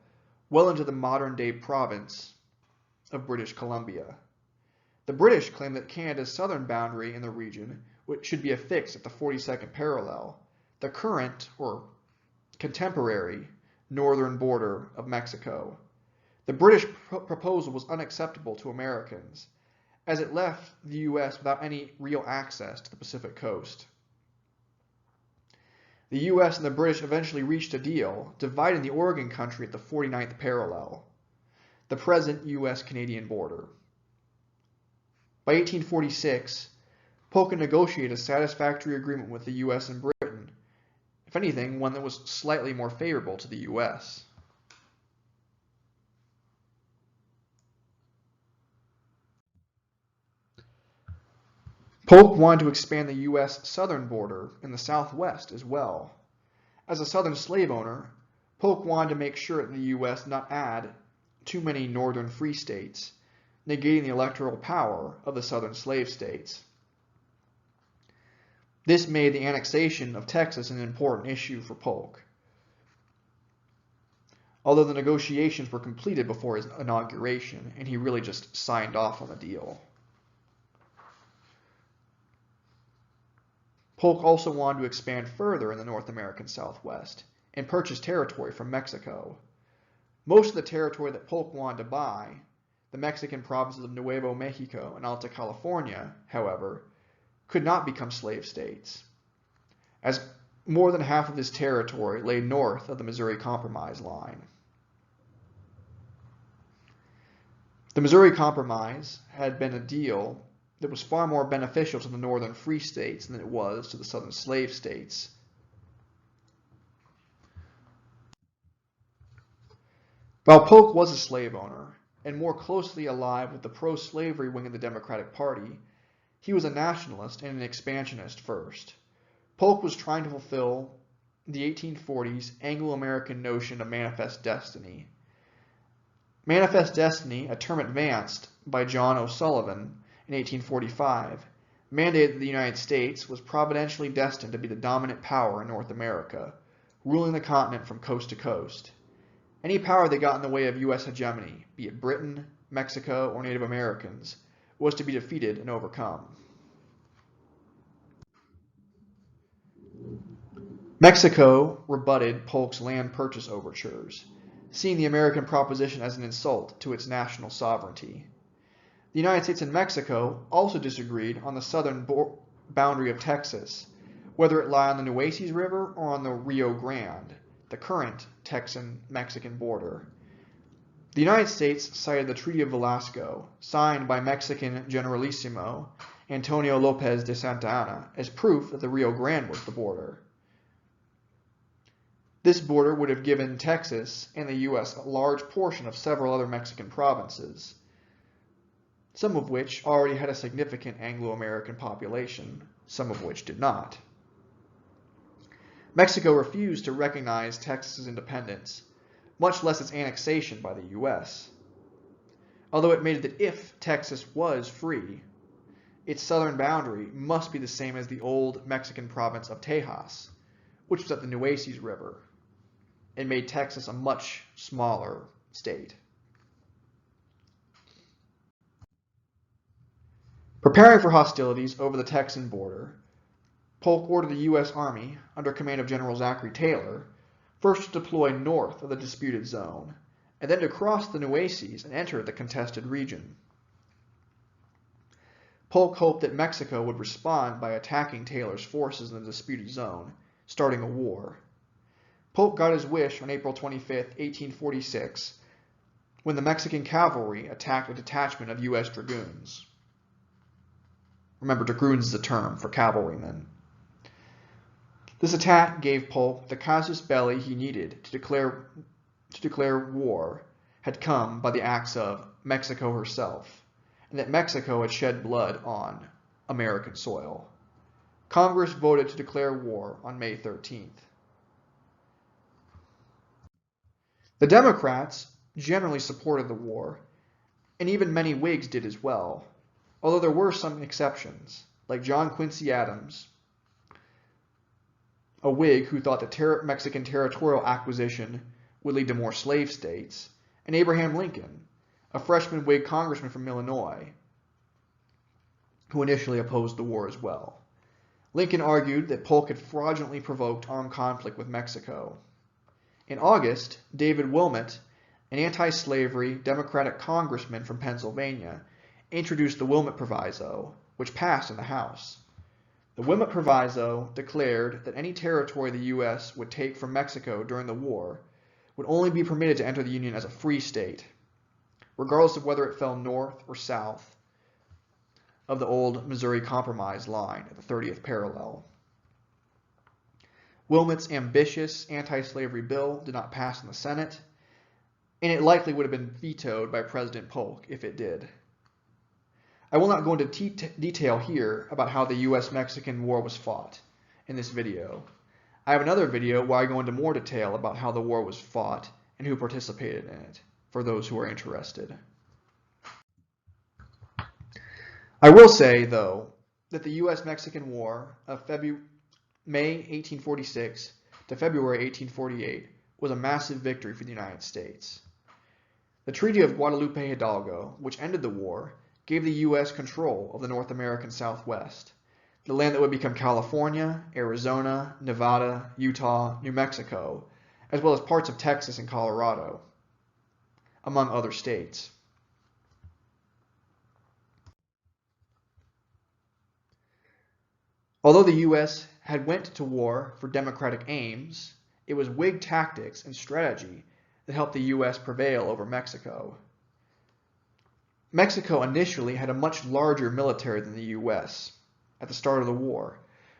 well into the modern-day province of British Columbia. The British claimed that Canada's southern boundary in the region should be affixed at the 42nd parallel, the current, or contemporary, northern border of Mexico. The British proposal was unacceptable to Americans, as it left the U.S. without any real access to the Pacific coast. The U.S. and the British eventually reached a deal, dividing the Oregon Country at the 49th parallel, the present U.S.-Canadian border. By 1846, Polk negotiated a satisfactory agreement with the U.S. and Britain, if anything, one that was slightly more favorable to the U.S. Polk wanted to expand the U.S. southern border in the southwest as well. As a southern slave owner, Polk wanted to make sure that the U.S. did not add too many northern free states, negating the electoral power of the southern slave states. This made the annexation of Texas an important issue for Polk, although the negotiations were completed before his inauguration, and he really just signed off on the deal. Polk also wanted to expand further in the North American Southwest and purchase territory from Mexico. Most of the territory that Polk wanted to buy, the Mexican provinces of Nuevo Mexico and Alta California, however, could not become slave states, as more than half of this territory lay north of the Missouri Compromise line. The Missouri Compromise had been a deal that was far more beneficial to the northern free states than it was to the southern slave states. While Polk was a slave owner, and more closely allied with the pro-slavery wing of the Democratic Party, he was a nationalist and an expansionist first. Polk was trying to fulfill the 1840s Anglo-American notion of manifest destiny. Manifest destiny, a term advanced by John O'Sullivan in 1845, mandated that the United States was providentially destined to be the dominant power in North America, ruling the continent from coast to coast. Any power that got in the way of U.S. hegemony, be it Britain, Mexico, or Native Americans, was to be defeated and overcome. Mexico rebutted Polk's land purchase overtures, seeing the American proposition as an insult to its national sovereignty. The United States and Mexico also disagreed on the southern boundary of Texas, whether it lie on the Nueces River or on the Rio Grande, the current Texan-Mexican border. The United States cited the Treaty of Velasco, signed by Mexican Generalissimo Antonio Lopez de Santa Anna, as proof that the Rio Grande was the border. This border would have given Texas and the U.S. a large portion of several other Mexican provinces, some of which already had a significant Anglo-American population, some of which did not. Mexico refused to recognize Texas's independence, much less its annexation by the U.S., although it made that if Texas was free, its southern boundary must be the same as the old Mexican province of Tejas, which was at the Nueces River, and made Texas a much smaller state. Preparing for hostilities over the Texan border, Polk ordered the U.S. Army, under command of General Zachary Taylor, first to deploy north of the disputed zone, and then to cross the Nueces and enter the contested region. Polk hoped that Mexico would respond by attacking Taylor's forces in the disputed zone, starting a war. Polk got his wish on April 25, 1846, when the Mexican cavalry attacked a detachment of U.S. dragoons. Remember, dragoons is a term for cavalrymen. This attack gave Polk the casus belli he needed to declare war had come by the acts of Mexico herself, and that Mexico had shed blood on American soil. Congress voted to declare war on May 13th. The Democrats generally supported the war, and even many Whigs did as well, although there were some exceptions, like John Quincy Adams, a Whig who thought that Mexican territorial acquisition would lead to more slave states, and Abraham Lincoln, a freshman Whig congressman from Illinois, who initially opposed the war as well. Lincoln argued that Polk had fraudulently provoked armed conflict with Mexico. In August, David Wilmot, an anti-slavery Democratic congressman from Pennsylvania, introduced the Wilmot Proviso, which passed in the House. The Wilmot Proviso declared that any territory the U.S. would take from Mexico during the war would only be permitted to enter the Union as a free state, regardless of whether it fell north or south of the old Missouri Compromise line at the 30th parallel. Wilmot's ambitious anti-slavery bill did not pass in the Senate, and it likely would have been vetoed by President Polk if it did. I will not go into detail here about how the U.S.-Mexican War was fought in this video. I have another video where I go into more detail about how the war was fought and who participated in it, for those who are interested. I will say, though, that the U.S.-Mexican War of May 1846 to February 1848 was a massive victory for the United States. The Treaty of Guadalupe Hidalgo, which ended the war, gave the U.S. control of the North American Southwest, the land that would become California, Arizona, Nevada, Utah, New Mexico, as well as parts of Texas and Colorado, among other states. Although the U.S. had went to war for democratic aims, it was Whig tactics and strategy that helped the U.S. prevail over Mexico. Mexico initially had a much larger military than the U.S. at the start of the war,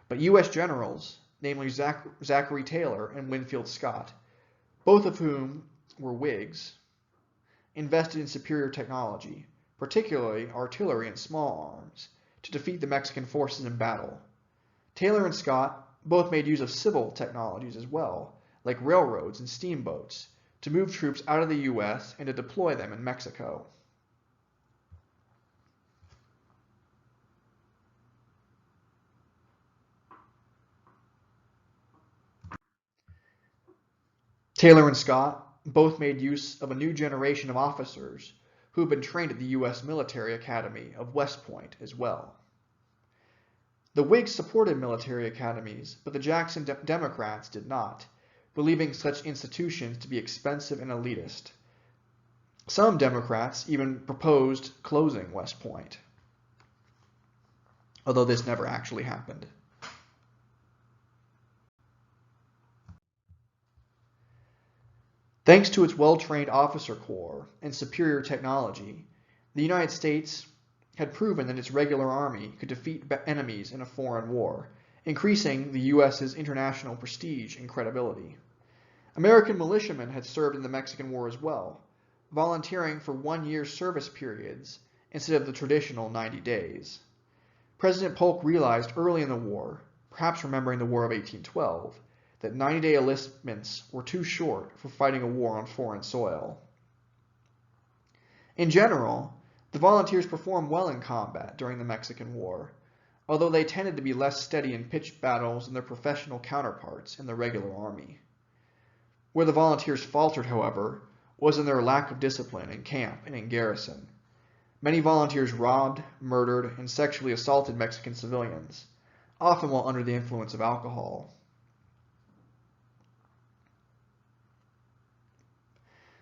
but U.S. generals, namely Zachary Taylor and Winfield Scott, both of whom were Whigs, invested in superior technology, particularly artillery and small arms, to defeat the Mexican forces in battle. Taylor and Scott both made use of civil technologies as well, like railroads and steamboats, to move troops out of the U.S. and to deploy them in Mexico. Taylor and Scott both made use of a new generation of officers who had been trained at the U.S. Military Academy of West Point as well. The Whigs supported military academies, but the Jackson Democrats did not, believing such institutions to be expensive and elitist. Some Democrats even proposed closing West Point, although this never actually happened. Thanks to its well-trained officer corps and superior technology, the United States had proven that its regular army could defeat enemies in a foreign war, increasing the U.S.'s international prestige and credibility. American militiamen had served in the Mexican War as well, volunteering for 1 year's service periods instead of the traditional 90 days. President Polk realized early in the war, perhaps remembering the War of 1812, that 90-day enlistments were too short for fighting a war on foreign soil. In general, the volunteers performed well in combat during the Mexican War, although they tended to be less steady in pitched battles than their professional counterparts in the regular army. Where the volunteers faltered, however, was in their lack of discipline in camp and in garrison. Many volunteers robbed, murdered, and sexually assaulted Mexican civilians, often while under the influence of alcohol.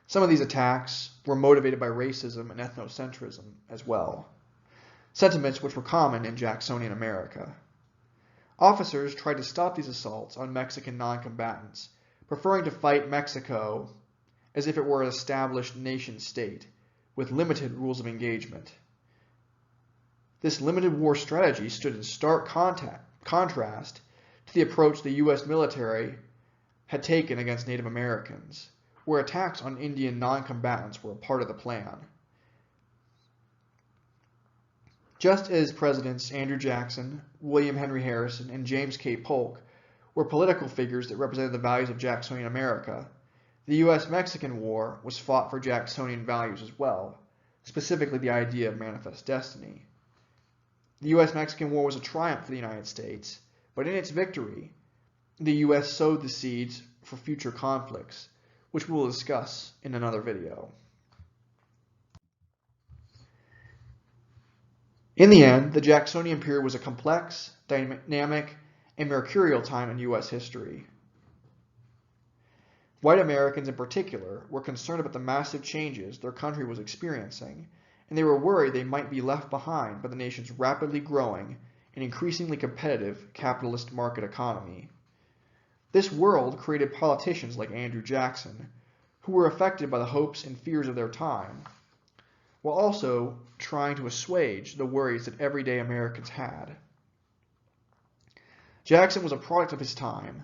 Some of these attacks were motivated by racism and ethnocentrism as well, sentiments which were common in Jacksonian America. Officers tried to stop these assaults on Mexican non-combatants, preferring to fight Mexico as if it were an established nation-state, with limited rules of engagement. This limited war strategy stood in stark contrast to the approach the U.S. military had taken against Native Americans, where attacks on Indian non-combatants were a part of the plan. Just as Presidents Andrew Jackson, William Henry Harrison, and James K. Polk were political figures that represented the values of Jacksonian America, the U.S.-Mexican War was fought for Jacksonian values as well, specifically the idea of manifest destiny. The U.S.-Mexican War was a triumph for the United States, but in its victory, the U.S. sowed the seeds for future conflicts, which we will discuss in another video. In the end, the Jacksonian period was a complex, dynamic, and mercurial time in U.S. history. White Americans in particular were concerned about the massive changes their country was experiencing, and they were worried they might be left behind by the nation's rapidly growing and increasingly competitive capitalist market economy. This world created politicians like Andrew Jackson, who were affected by the hopes and fears of their time, while also trying to assuage the worries that everyday Americans had. Jackson was a product of his time,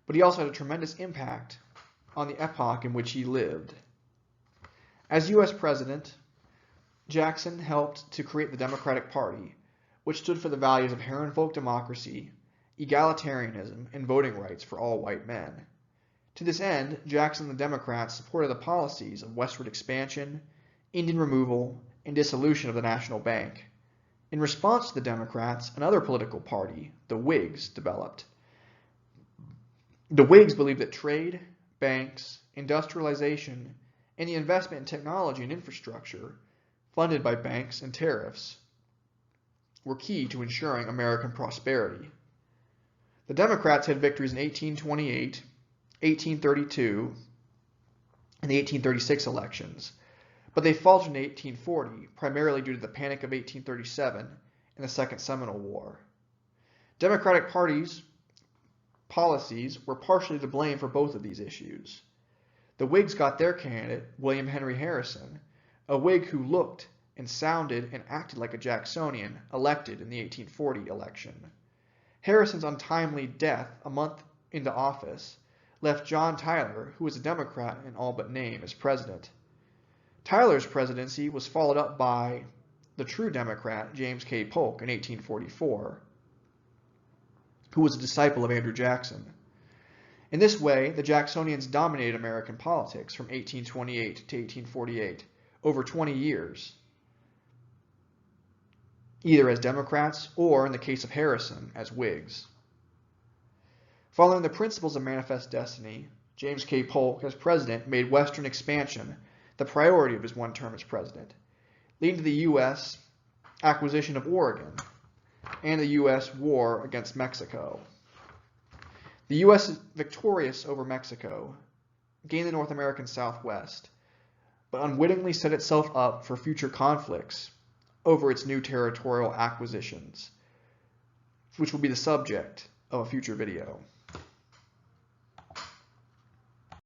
but he also had a tremendous impact on the epoch in which he lived. As U.S. President, Jackson helped to create the Democratic Party, which stood for the values of Herrenvolk democracy, egalitarianism, and voting rights for all white men. To this end, Jackson and the Democrats supported the policies of westward expansion, Indian removal, and dissolution of the National Bank. In response to the Democrats, another political party, the Whigs, developed. The Whigs believed that trade, banks, industrialization, and the investment in technology and infrastructure, funded by banks and tariffs, were key to ensuring American prosperity. The Democrats had victories in 1828, 1832, and the 1836 elections, but they faltered in 1840, primarily due to the Panic of 1837 and the Second Seminole War. Democratic Party's policies were partially to blame for both of these issues. The Whigs got their candidate, William Henry Harrison, a Whig who looked and sounded and acted like a Jacksonian, elected in the 1840 election. Harrison's untimely death a month into office left John Tyler, who was a Democrat in all but name, as president. Tyler's presidency was followed up by the true Democrat, James K. Polk, in 1844, who was a disciple of Andrew Jackson. In this way, the Jacksonians dominated American politics from 1828 to 1848, over 20 years, either as Democrats or, in the case of Harrison, as Whigs. Following the principles of manifest destiny, James K. Polk, as president, made Western expansion the priority of his one term as president, leading to the U.S. acquisition of Oregon and the U.S. war against Mexico. The U.S. victorious over Mexico gained the North American Southwest, but unwittingly set itself up for future conflicts over its new territorial acquisitions, which will be the subject of a future video.